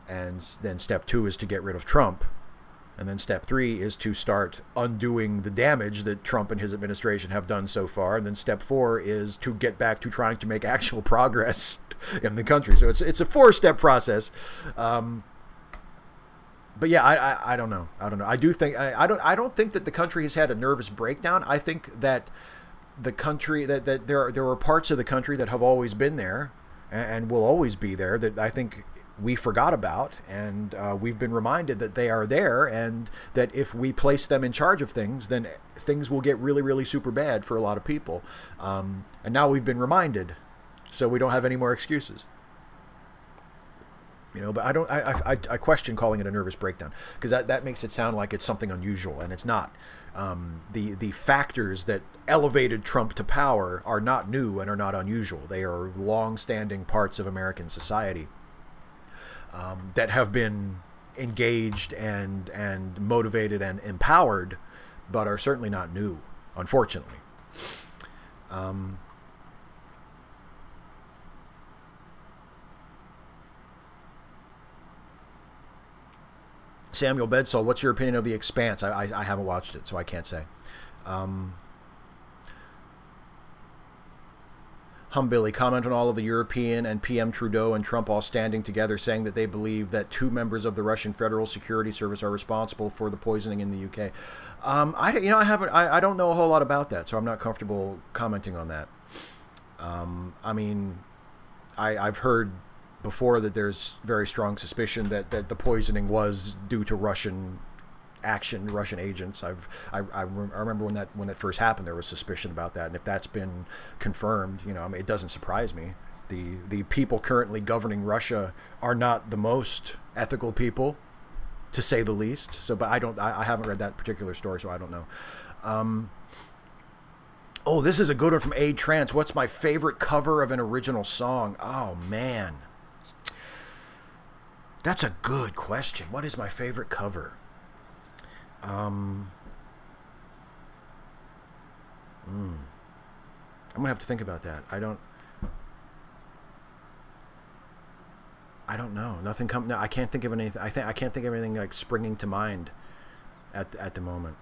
And then step two is to get rid of Trump. And then step three is to start undoing the damage that Trump and his administration have done so far. And then step four is to get back to trying to make actual progress in the country. So it's a four-step process. But yeah, I don't know. I don't know. I do think I don't think that the country has had a nervous breakdown. I think that the country that there are parts of the country that have always been there and will always be there that I think we forgot about, and we've been reminded that they are there, and that if we place them in charge of things, then things will get really, really super bad for a lot of people. And now we've been reminded, so we don't have any more excuses. You know, but I question calling it a nervous breakdown, because that makes it sound like it's something unusual, and it's not. The factors that elevated Trump to power are not new and are not unusual. They are long-standing parts of American society that have been engaged and motivated and empowered, but are certainly not new, unfortunately. Samuel Bedsole, what's your opinion of The Expanse? I haven't watched it, so I can't say. Billy, comment on all of the European and PM Trudeau and Trump all standing together saying that they believe that 2 members of the Russian Federal Security Service are responsible for the poisoning in the UK. I don't know a whole lot about that, so I'm not comfortable commenting on that. I mean, I've heard before that there's very strong suspicion that the poisoning was due to Russian action, Russian agents. I remember when that first happened, there was suspicion about that, and if that's been confirmed, you know, I mean, it doesn't surprise me. The people currently governing Russia are not the most ethical people, to say the least. So, but I haven't read that particular story, so I don't know. Oh, this is a good one from A Trance. What's my favorite cover of an original song? Oh man, that's a good question. What is my favorite cover? I'm gonna have to think about that. I don't know. Nothing come. No, I can't think of anything. I can't think of anything like springing to mind at the moment.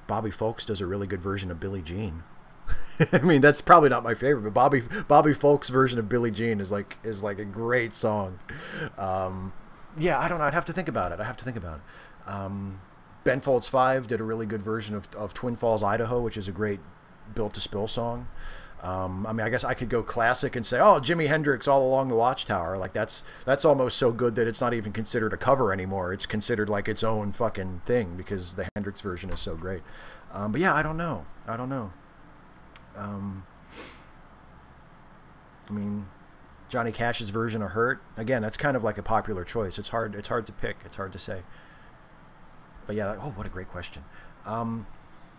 Bobby Folks does a really good version of Billie Jean. I mean, that's probably not my favorite, but Bobby Folks' version of Billie Jean is like a great song. Yeah, I don't know. I'd have to think about it. Ben Folds 5 did a really good version of Twin Falls, Idaho, which is a great Built to Spill song. I mean, I guess I could go classic and say, oh, Jimi Hendrix, All Along the Watchtower. Like that's almost so good that it's not even considered a cover anymore. It's considered like its own fucking thing because the Hendrix version is so great. But yeah, I don't know. I mean, Johnny Cash's version of Hurt, again, that's kind of like a popular choice. It's hard to pick. It's hard to say. But yeah, oh, what a great question.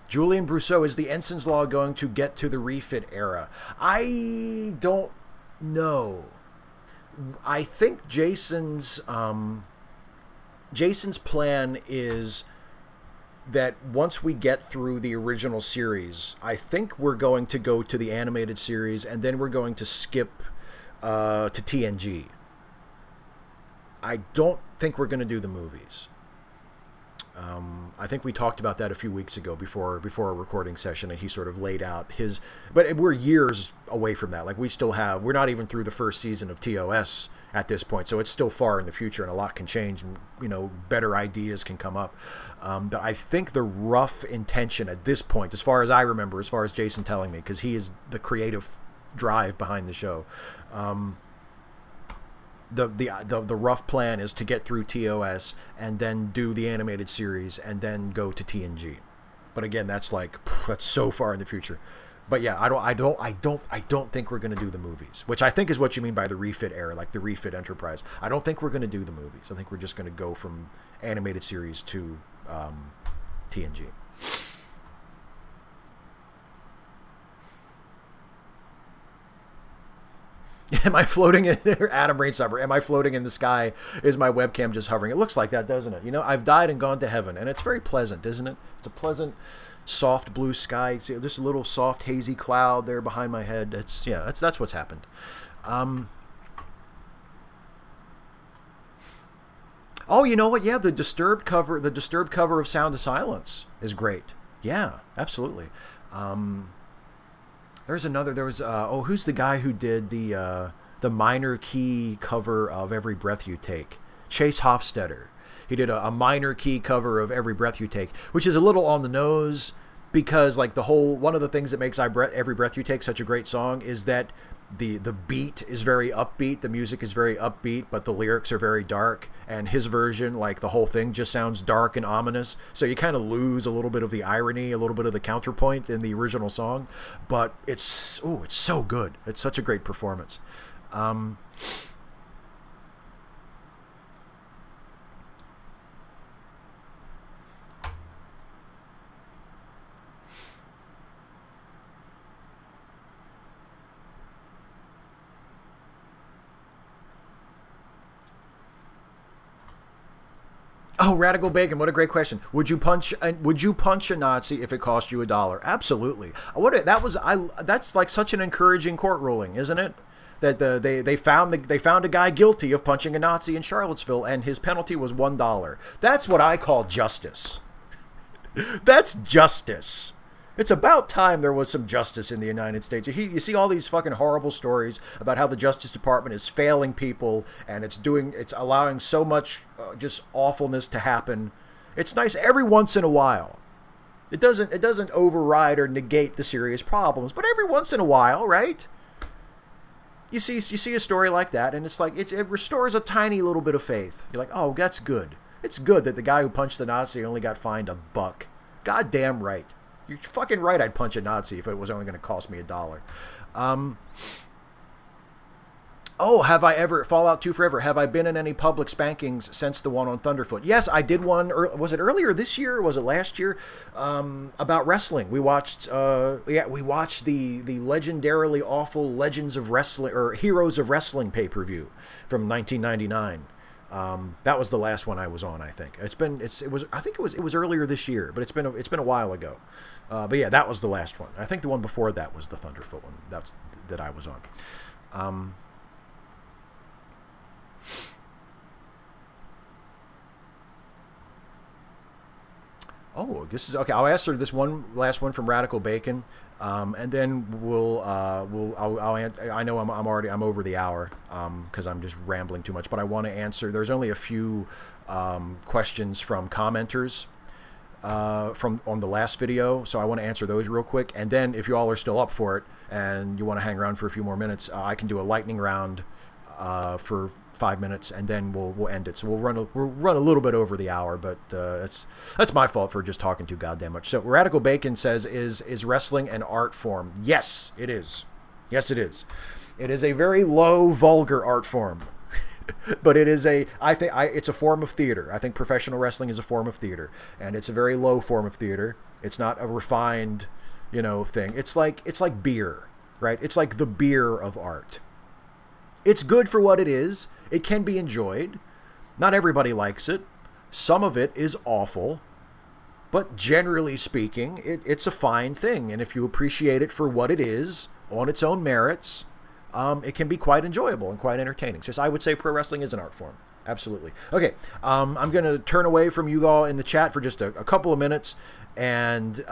Julian Brousseau, is the Ensign's Law going to get to the refit era? I don't know. I think Jason's plan is that once we get through the original series, I think we're going to go to the animated series, and then we're going to skip to TNG. I don't think we're going to do the movies. I think we talked about that a few weeks ago before a recording session, and he sort of laid out his, but we're years away from that. Like we're not even through the first season of TOS at this point, so it's still far in the future, and a lot can change, and you know, better ideas can come up. But I think the rough intention at this point, as far as I remember, as far as Jason telling me, because he is the creative drive behind the show, the rough plan is to get through TOS and then do the animated series and then go to TNG. But again, that's like, that's so far in the future. But yeah, I don't think we're going to do the movies, which I think is what you mean by the refit era, like the refit Enterprise. I don't think we're going to do the movies. I think we're just going to go from animated series to TNG. Am I floating in there? Adam Rainsummer, am I floating in the sky? Is my webcam just hovering? It looks like that, doesn't it? You know, I've died and gone to heaven, and it's very pleasant, isn't it? It's a pleasant, soft blue sky. See, there's a little soft, hazy cloud there behind my head. It's, yeah, that's what's happened. Oh, you know what? Yeah, the Disturbed cover of Sound of Silence is great. Yeah, absolutely. There's another. There was oh, who's the guy who did the minor key cover of Every Breath You Take? Chase Hofstetter. He did a minor key cover of Every Breath You Take, which is a little on the nose because like one of the things that makes Every Breath You Take such a great song is that the beat is very upbeat, the music is very upbeat, but the lyrics are very dark, and his version, like the whole thing just sounds dark and ominous, so you kind of lose a little bit of the irony, a little bit of the counterpoint in the original song, but it's so good. It's such a great performance. Oh, Radical Bacon! What a great question. Would you punch a Nazi if it cost you $1? Absolutely. That's like such an encouraging court ruling, isn't it? That they found a guy guilty of punching a Nazi in Charlottesville, and his penalty was $1. That's what I call justice. That's justice. It's about time there was some justice in the United States. You see all these fucking horrible stories about how the Justice Department is failing people and it's allowing so much just awfulness to happen. It's nice every once in a while. It doesn't override or negate the serious problems, but every once in a while, right? You see a story like that, and it's like it restores a tiny little bit of faith. You're like, oh, that's good. It's good that the guy who punched the Nazi only got fined $1. Goddamn right. You're fucking right I'd punch a Nazi if it was only going to cost me $1. Oh, have I ever, Fallout 2 Forever, have I been in any public spankings since the one on Thunderfoot? Yes, I did one, was it earlier this year, or was it last year, about wrestling. We watched the legendarily awful Legends of Wrestling, or Heroes of Wrestling pay-per-view from 1999. That was the last one I was on, I think. I think it was earlier this year, but it's been a while ago. But yeah, that was the last one. I think the one before that was the Thunderfoot one. That I was on. Oh, this is okay. I'll answer this last one from Radical Bacon, and then I know I'm over the hour because I'm just rambling too much. But I want to answer. There's only a few questions from commenters on the last video, so I want to answer those real quick. And then if you all are still up for it and you want to hang around for a few more minutes, I can do a lightning round for 5 minutes, and then we'll end it. So we'll run a little bit over the hour, but that's my fault for just talking too goddamn much. So Radical Bacon says, is wrestling an art form? Yes, it is. Yes, it is. It is a very low, vulgar art form, but it is it's a form of theater. I think professional wrestling is a form of theater, and it's a very low form of theater. It's not a refined, thing. It's like beer, right? It's like the beer of art. It's good for what it is. It can be enjoyed. Not everybody likes it. Some of it is awful. But generally speaking, it's a fine thing. And if you appreciate it for what it is, on its own merits, it can be quite enjoyable and quite entertaining. So I would say pro wrestling is an art form. Absolutely. Okay, I'm going to turn away from you all in the chat for just a couple of minutes and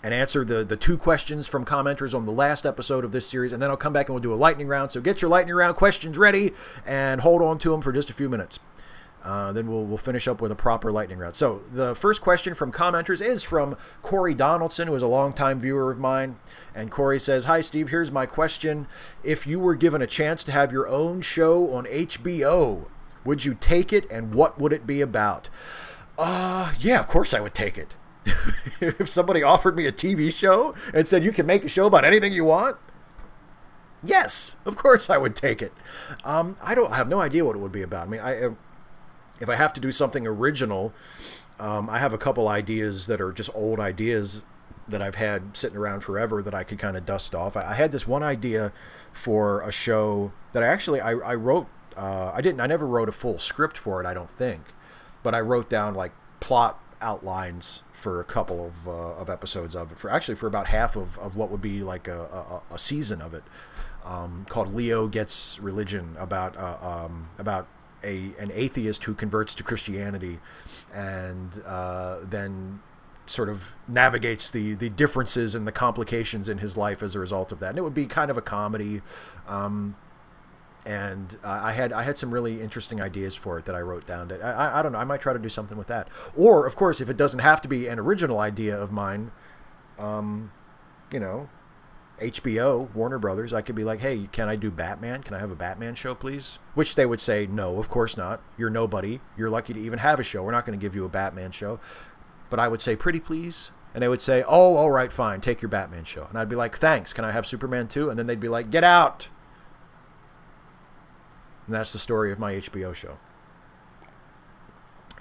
answer the two questions from commenters on the last episode of this series, and then I'll come back and we'll do a lightning round. So get your lightning round questions ready and hold on to them for just a few minutes. Then we'll finish up with a proper lightning round. So the first question from commenters is from Corey Donaldson, who is a longtime viewer of mine. And Corey says, "Hi, Steve. Here's my question. If you were given a chance to have your own show on HBO, would you take it, and what would it be about?" Yeah, of course I would take it. If somebody offered me a TV show and said you can make a show about anything you want, yes, of course I would take it. I have no idea what it would be about. I mean, if I have to do something original, I have a couple ideas that are just old ideas that I've had sitting around forever that I could kind of dust off. I had this one idea for a show that I wrote. I never wrote a full script for it, I don't think, but I wrote down like plot outlines for a couple of episodes of it. For about half of what would be like a season of it, called Leo Gets Religion, about an atheist who converts to Christianity and then sort of navigates the differences and the complications in his life as a result of that. And it would be kind of a comedy. And I had some really interesting ideas for it that I wrote down. That I don't know. I might try to do something with that. Or, of course, if it doesn't have to be an original idea of mine, you know, HBO, Warner Brothers, I could be like, hey, can I do Batman? Can I have a Batman show, please? Which they would say, no, of course not. You're nobody. You're lucky to even have a show. We're not going to give you a Batman show. But I would say, pretty please. And they would say, oh, all right, fine. Take your Batman show. And I'd be like, thanks. Can I have Superman too? And then they'd be like, get out. And that's the story of my HBO show.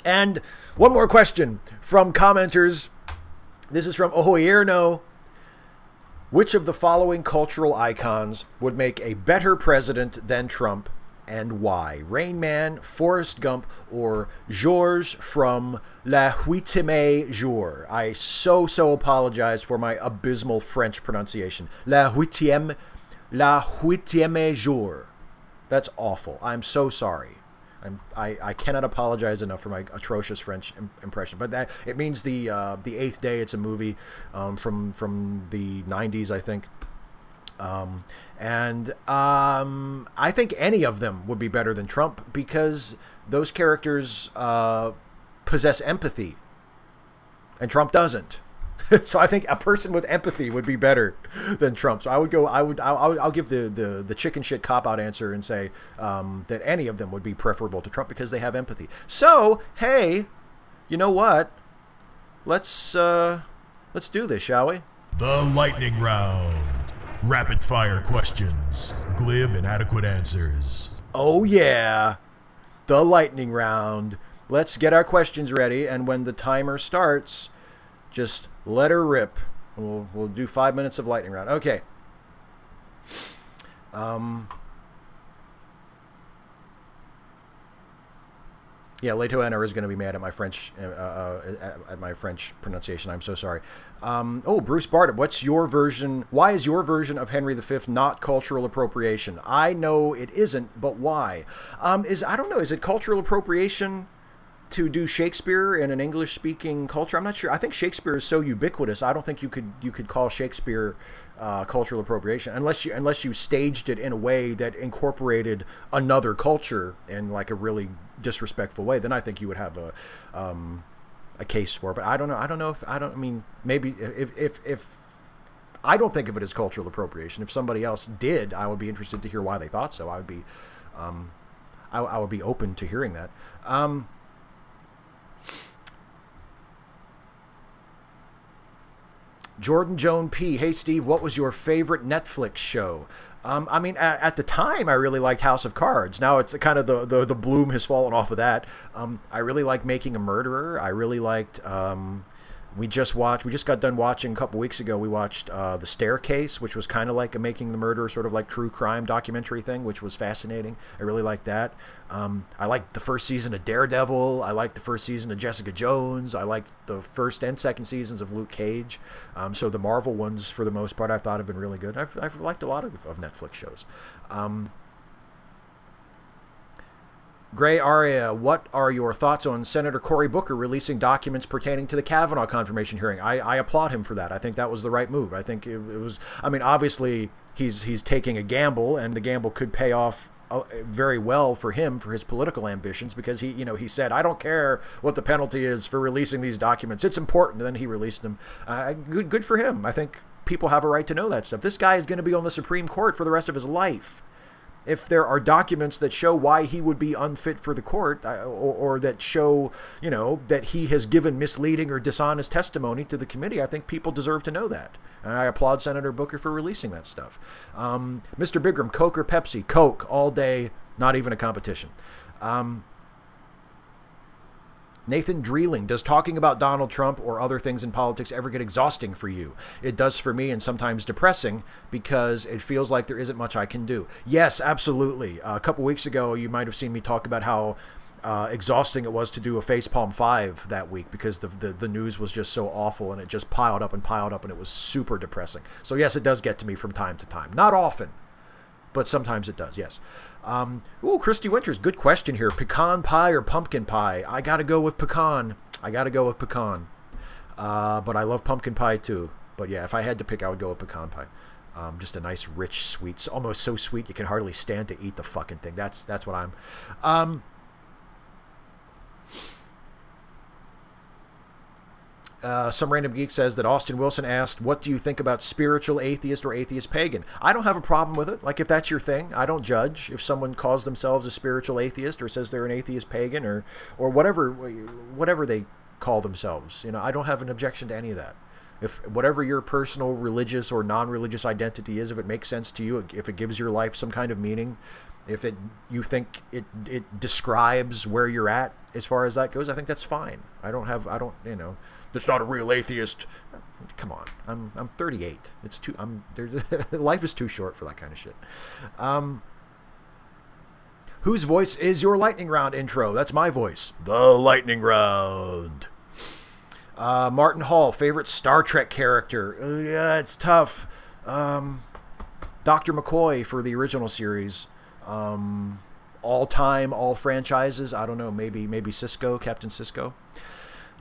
And one more question from commenters. This is from Ohoyerno. Which of the following cultural icons would make a better president than Trump, and why? Rain Man, Forrest Gump, or Georges from La Huitième Jour? I so apologize for my abysmal French pronunciation. La Huitième Jour. That's awful. I'm so sorry. I cannot apologize enough for my atrocious French impression. But that it means the eighth day. It's a movie from the 90s, I think. I think any of them would be better than Trump because those characters possess empathy, and Trump doesn't. So I think a person with empathy would be better than Trump. So I'll give the chicken shit cop-out answer and say that any of them would be preferable to Trump because they have empathy. So, hey, you know what? Let's do this, shall we? The lightning round. Rapid fire questions. Glib and adequate answers. Oh yeah. The lightning round. Let's get our questions ready, and when the timer starts, just let her rip. We'll do 5 minutes of lightning round. Okay. Yeah, Leto Anna is going to be mad at my French pronunciation. I'm so sorry. Oh, Bruce Barton, what's your version? Why is your version of Henry V not cultural appropriation? I know it isn't, but why? I don't know. Is it cultural appropriation to do Shakespeare in an English-speaking culture? I'm not sure. I think Shakespeare is so ubiquitous. I don't think you could call Shakespeare cultural appropriation unless you staged it in a way that incorporated another culture in like a really disrespectful way. Then I think you would have a case for it. But I don't know. I mean, maybe if I don't think of it as cultural appropriation. If somebody else did, I would be interested to hear why they thought so. I would be I would be open to hearing that. Jordan Joan P. Hey, Steve, what was your favorite Netflix show? I mean, at the time, I really liked House of Cards. Now it's kind of the bloom has fallen off of that. I really liked Making a Murderer. I really liked... We just got done watching a couple weeks ago. We watched The Staircase, which was kind of like a Making the Murderer, sort of like true crime documentary thing, which was fascinating. I really liked that. I liked the first season of Daredevil. I liked the first season of Jessica Jones. I liked the first and second seasons of Luke Cage. So the Marvel ones, for the most part, I thought have been really good. I've liked a lot of Netflix shows. Gray Aria, what are your thoughts on Senator Cory Booker releasing documents pertaining to the Kavanaugh confirmation hearing? I applaud him for that. I think that was the right move. I think it was, I mean, obviously he's taking a gamble, and the gamble could pay off very well for him, for his political ambitions, because he said, I don't care what the penalty is for releasing these documents. It's important. And then he released them. Good for him. I think people have a right to know that stuff. This guy is going to be on the Supreme Court for the rest of his life. If there are documents that show why he would be unfit for the court, or that show, that he has given misleading or dishonest testimony to the committee, I think people deserve to know that. And I applaud Senator Booker for releasing that stuff. Mr. Bigram, Coke or Pepsi? Coke all day, not even a competition. Nathan Dreeling, does talking about Donald Trump or other things in politics ever get exhausting for you? It does for me, and sometimes depressing, because it feels like there isn't much I can do. Yes, absolutely. A couple weeks ago, you might have seen me talk about how exhausting it was to do a Facepalm 5 that week, because the news was just so awful, and it just piled up, and it was super depressing. So yes, it does get to me from time to time. Not often, but sometimes it does, yes. Christy Winters, good question here. Pecan pie or pumpkin pie? I gotta go with pecan. But I love pumpkin pie too. But yeah, if I had to pick, I would go with pecan pie. Just a nice, rich, sweet, almost so sweet you can hardly stand to eat the fucking thing. That's what I'm. Some random geek says that Austin Wilson asked, what do you think about spiritual atheist or atheist pagan? I don't have a problem with it. Like, if that's your thing, I don't judge. If someone calls themselves a spiritual atheist, or says they're an atheist pagan, or whatever they call themselves, I don't have an objection to any of that. If whatever your personal religious or non-religious identity is, if it makes sense to you, if it gives your life some kind of meaning, if you think it describes where you're at as far as that goes, I think that's fine. That's not a real atheist. Come on, I'm 38. Life is too short for that kind of shit. Whose voice is your lightning round intro? That's my voice. The lightning round. Martin Hall, favorite Star Trek character? Yeah, it's tough. Dr. McCoy for the original series. All time, all franchises. I don't know. Maybe Sisko, Captain Sisko.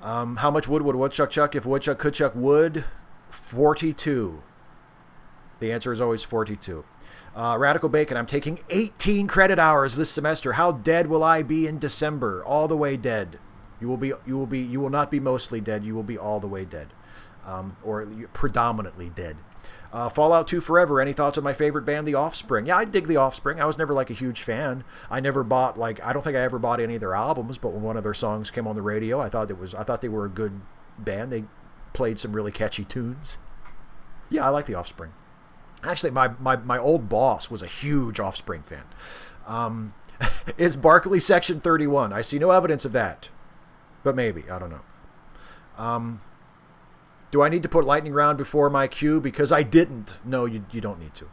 How much wood would a woodchuck chuck if a woodchuck could chuck wood? 42. The answer is always 42. Radical Bacon, I'm taking 18 credit hours this semester. How dead will I be in December? All the way dead. You will not be mostly dead. You will be all the way dead. Or predominantly dead. Fallout 2 Forever. Any thoughts on my favorite band, The Offspring? Yeah, I dig The Offspring. I was never like a huge fan. I never bought I don't think I ever bought any of their albums, but when one of their songs came on the radio, I thought they were a good band. They played some really catchy tunes. Yeah, I like The Offspring. Actually, my old boss was a huge Offspring fan. Is Barkley Section 31? I see no evidence of that, but maybe. I don't know. Do I need to put lightning round before my cue? Because I didn't. No, you don't need to.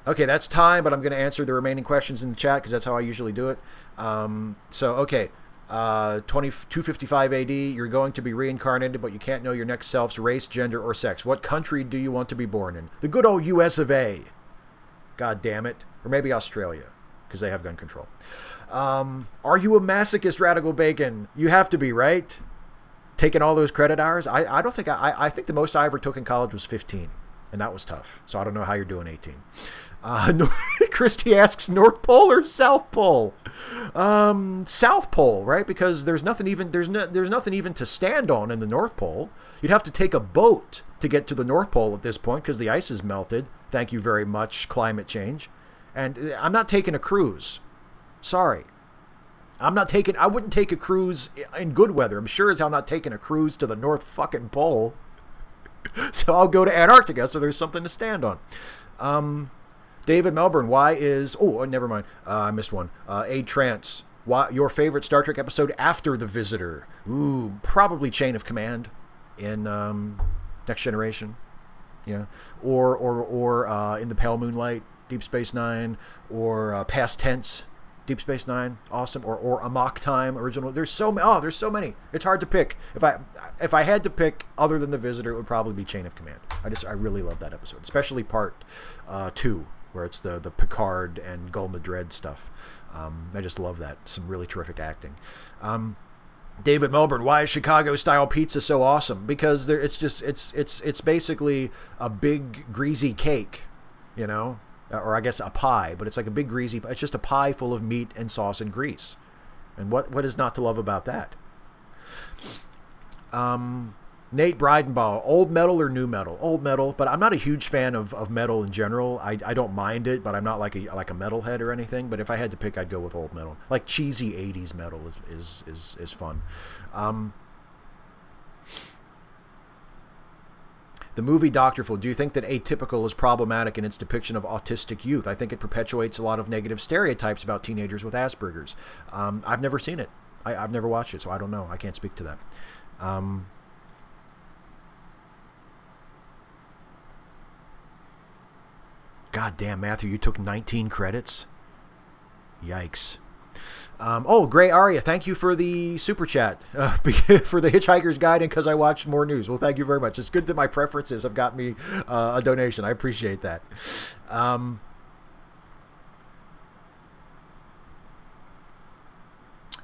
Okay, that's time, but I'm going to answer the remaining questions in the chat because that's how I usually do it. Okay. 255 AD, you're going to be reincarnated, but you can't know your next self's race, gender, or sex. What country do you want to be born in? The good old US of A. God damn it. Or maybe Australia, because they have gun control. Are you a masochist, Radical Bacon? You have to be, right? Taking all those credit hours? I don't think I think the most I ever took in college was 15, and that was tough. So I don't know how you're doing 18. Christy asks, North Pole or South Pole? South Pole, right? Because there's nothing even to stand on in the North Pole. You'd have to take a boat to get to the North Pole at this point because the ice is melted. Thank you very much, climate change. And I'm not taking a cruise. Sorry. I wouldn't take a cruise in good weather. I'm sure as hell not taking a cruise to the North fucking Pole. So I'll go to Antarctica so there's something to stand on. David Melbourne, why is... Oh, never mind. I missed one. A Trance, why your favorite Star Trek episode after The Visitor? Ooh, probably Chain of Command in Next Generation. Yeah. Or In the Pale Moonlight, Deep Space Nine, or Past Tense, Deep Space Nine, awesome, or Amok Time, original. There's so many. It's hard to pick. If I had to pick other than The Visitor, it would probably be Chain of Command. I really love that episode, especially part 2, where it's the Picard and Gul Madred stuff. I just love that. Some really terrific acting. David Melbourne, why is Chicago style pizza so awesome? Because it's basically a big greasy cake, you know. or I guess a pie, but it's like a big greasy, it's just a pie full of meat and sauce and grease. And what is not to love about that? Nate Breidenbaugh, old metal or new metal? Old metal, but I'm not a huge fan of metal in general. I don't mind it, but I'm not like a metalhead or anything. But if I had to pick, I'd go with old metal. Like cheesy 80s metal is fun. The movie Doctorful, do you think that Atypical is problematic in its depiction of autistic youth? I think it perpetuates a lot of negative stereotypes about teenagers with Asperger's. I've never seen it. I've never watched it, so I don't know. I can't speak to that. God damn, Matthew, you took 19 credits? Yikes. Oh, Gray Aria, thank you for the super chat for the Hitchhiker's Guide and because I watched more news. Well, thank you very much. It's good that my preferences have got me a donation. I appreciate that.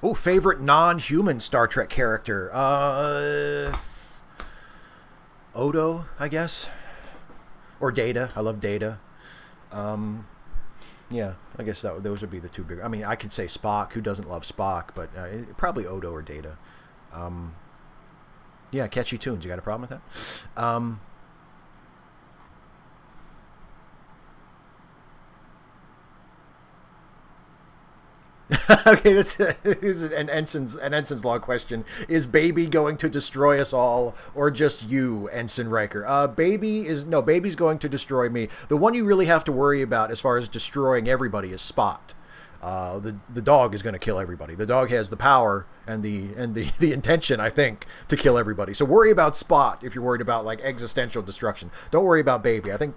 Oh, favorite non-human Star Trek character? Odo, I guess. Or Data. I love Data. Yeah, I guess those would be the two big. I mean, I could say Spock. Who doesn't love Spock? But probably Odo or Data. Yeah, catchy tunes. You got a problem with that? Okay, here's an Ensign's Law question. Is Baby going to destroy us all, or just you, Ensign Riker? Baby's going to destroy me. The one you really have to worry about as far as destroying everybody is Spot. The dog is going to kill everybody. The dog has the power and the intention, I think, to kill everybody. So worry about Spot if you're worried about like existential destruction. Don't worry about Baby. I think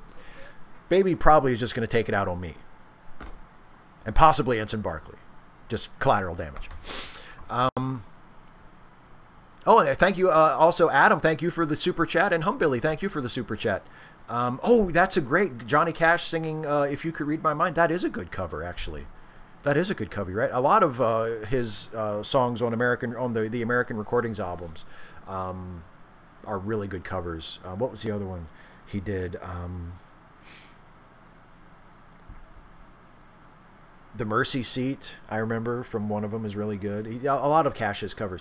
Baby probably is just going to take it out on me, and possibly Ensign Barkley. Just collateral damage. Oh, and thank you. Also, Adam, thank you for the super chat. And Humbilly, thank you for the super chat. Oh, that's a great Johnny Cash singing If You Could Read My Mind. That is a good cover, actually. That is a good cover, right? A lot of his songs on the American Recordings albums are really good covers. What was the other one he did? The Mercy Seat, I remember from one of them, is really good. A lot of Cash's covers.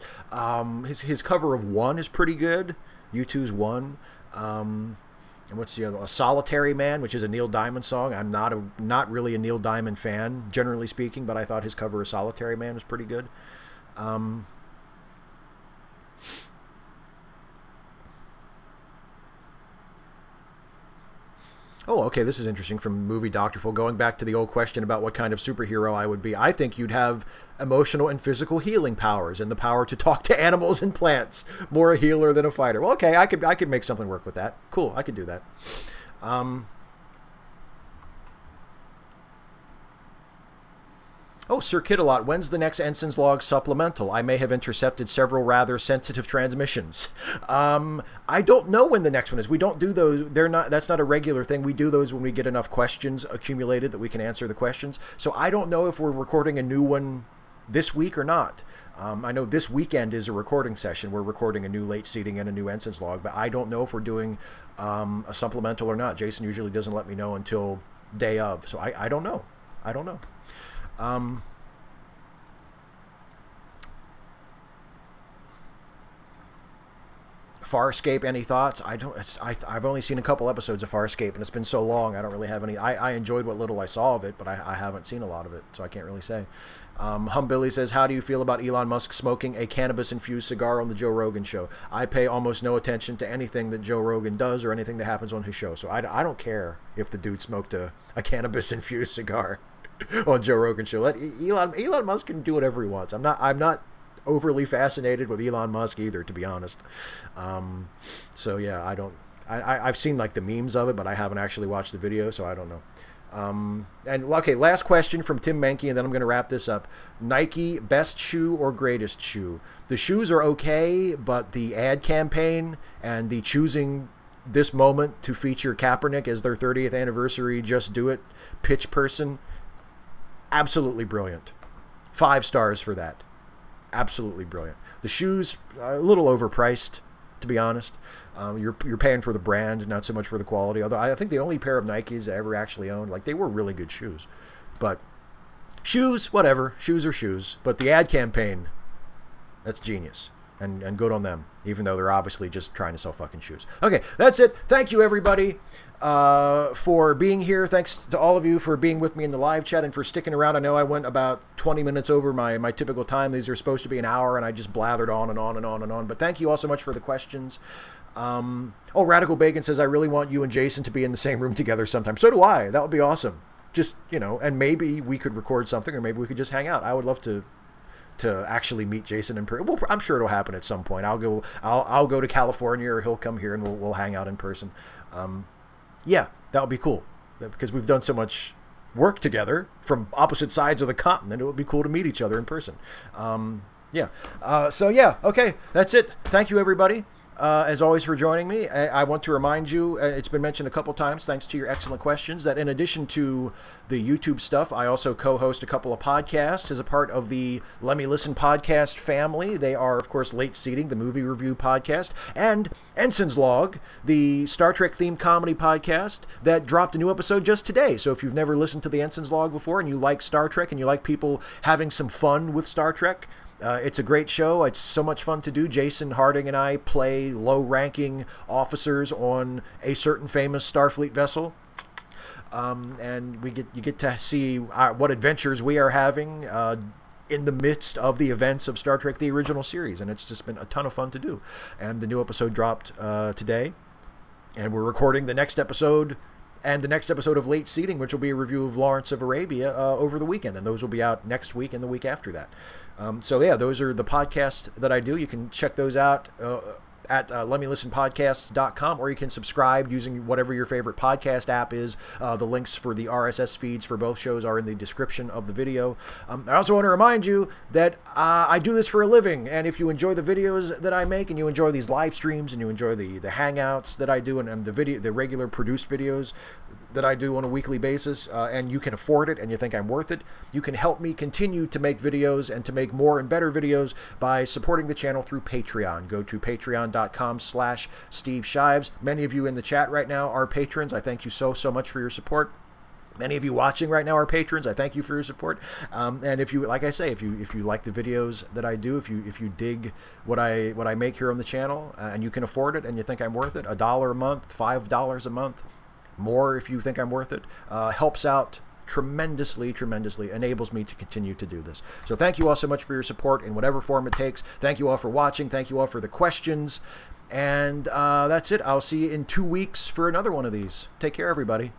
His cover of One is pretty good. U2's One. And what's the other one? A Solitary Man, which is a Neil Diamond song. I'm not really a Neil Diamond fan, generally speaking, but I thought his cover of Solitary Man was pretty good. Oh, okay, this is interesting from Movie Doctorful. Going back to the old question about what kind of superhero I would be, I think you'd have emotional and physical healing powers and the power to talk to animals and plants. More a healer than a fighter. Well, okay, I could make something work with that. Cool, I could do that. Oh, Sir Kidalot, when's the next Ensign's Log supplemental? I may have intercepted several rather sensitive transmissions. I don't know when the next one is. We don't do those. That's not a regular thing. We do those when we get enough questions accumulated that we can answer the questions. So I don't know if we're recording a new one this week or not. I know this weekend is a recording session. We're recording a new late seating and a new Ensign's Log, but I don't know if we're doing a supplemental or not. Jason usually doesn't let me know until day of. So I don't know. I don't know. Farscape, any thoughts? I've only seen a couple episodes of Farscape, and it's been so long, I don't really have any. I enjoyed what little I saw of it, but I haven't seen a lot of it, so I can't really say. Humbilly says, how do you feel about Elon Musk smoking a cannabis-infused cigar on the Joe Rogan show? I pay almost no attention to anything that Joe Rogan does or anything that happens on his show, so I don't care if the dude smoked a cannabis-infused cigar on Joe Rogan's show. Let Elon Musk can do whatever he wants. I'm not overly fascinated with Elon Musk either, to be honest. So yeah, I've seen like the memes of it, but I haven't actually watched the video, so I don't know. And okay, last question from Tim Menke, and then I'm going to wrap this up. Nike, best shoe or greatest shoe? The shoes are okay, but the ad campaign and the choosing this moment to feature Kaepernick as their 30th anniversary Just Do It pitch person, absolutely brilliant. 5 stars for that. Absolutely brilliant. The shoes, a little overpriced, to be honest. You're paying for the brand, not so much for the quality. Although I think the only pair of Nikes I ever actually owned, like, they were really good shoes. But shoes, whatever. Shoes are shoes. But the ad campaign, that's genius. And good on them, even though they're obviously just trying to sell fucking shoes. Okay, that's it. Thank you, everybody, for being here. Thanks to all of you for being with me in the live chat and for sticking around. I know I went about 20 minutes over my typical time. These are supposed to be an hour, and I just blathered on and on and on and on. But thank you all so much for the questions. Oh, Radical Bacon says, I really want you and Jason to be in the same room together sometime. So do I. That would be awesome. Just, you know, and maybe we could record something, or maybe we could just hang out. I would love to actually meet Jason in person. Well, I'm sure it'll happen at some point. I'll go to California, or he'll come here and we'll hang out in person. Yeah, that would be cool, because we've done so much work together from opposite sides of the continent. It would be cool to meet each other in person. Yeah. So yeah, okay, that's it. Thank you, everybody. As always, for joining me. I want to remind you, it's been mentioned a couple times, thanks to your excellent questions, that in addition to the YouTube stuff, I also co-host a couple of podcasts as a part of the Let Me Listen podcast family. They are, of course, Late Seating, the movie review podcast, and Ensign's Log, the Star Trek-themed comedy podcast that dropped a new episode just today. So if you've never listened to the Ensign's Log before, and you like Star Trek, and you like people having some fun with Star Trek, it's a great show. It's so much fun to do. Jason Harding and I play low-ranking officers on a certain famous Starfleet vessel, and you get to see what adventures we are having in the midst of the events of Star Trek: The Original Series, and it's just been a ton of fun to do. And the new episode dropped today, and we're recording the next episode. And the next episode of Late Seating, which will be a review of Lawrence of Arabia, over the weekend. And those will be out next week and the week after that. So yeah, those are the podcasts that I do. You can check those out at letmelistenpodcasts.com, or you can subscribe using whatever your favorite podcast app is. The links for the RSS feeds for both shows are in the description of the video. I also want to remind you that I do this for a living, and if you enjoy the videos that I make, and you enjoy these live streams, and you enjoy the hangouts that I do, and the regular produced videos that I do on a weekly basis, and you can afford it and you think I'm worth it, you can help me continue to make videos and to make more and better videos by supporting the channel through Patreon. Go to patreon.com/Steve Shives. Many of you in the chat right now are patrons. I thank you so much for your support. Many of you watching right now are patrons. I thank you for your support. And if you, like I say, if you like the videos that I do, if you dig what I make here on the channel, and you can afford it and you think I'm worth it, $1 a month, $5 a month, more if you think I'm worth it, helps out tremendously, enables me to continue to do this. So thank you all so much for your support in whatever form it takes. Thank you all for watching. Thank you all for the questions. And that's it. I'll see you in 2 weeks for another one of these. Take care, everybody.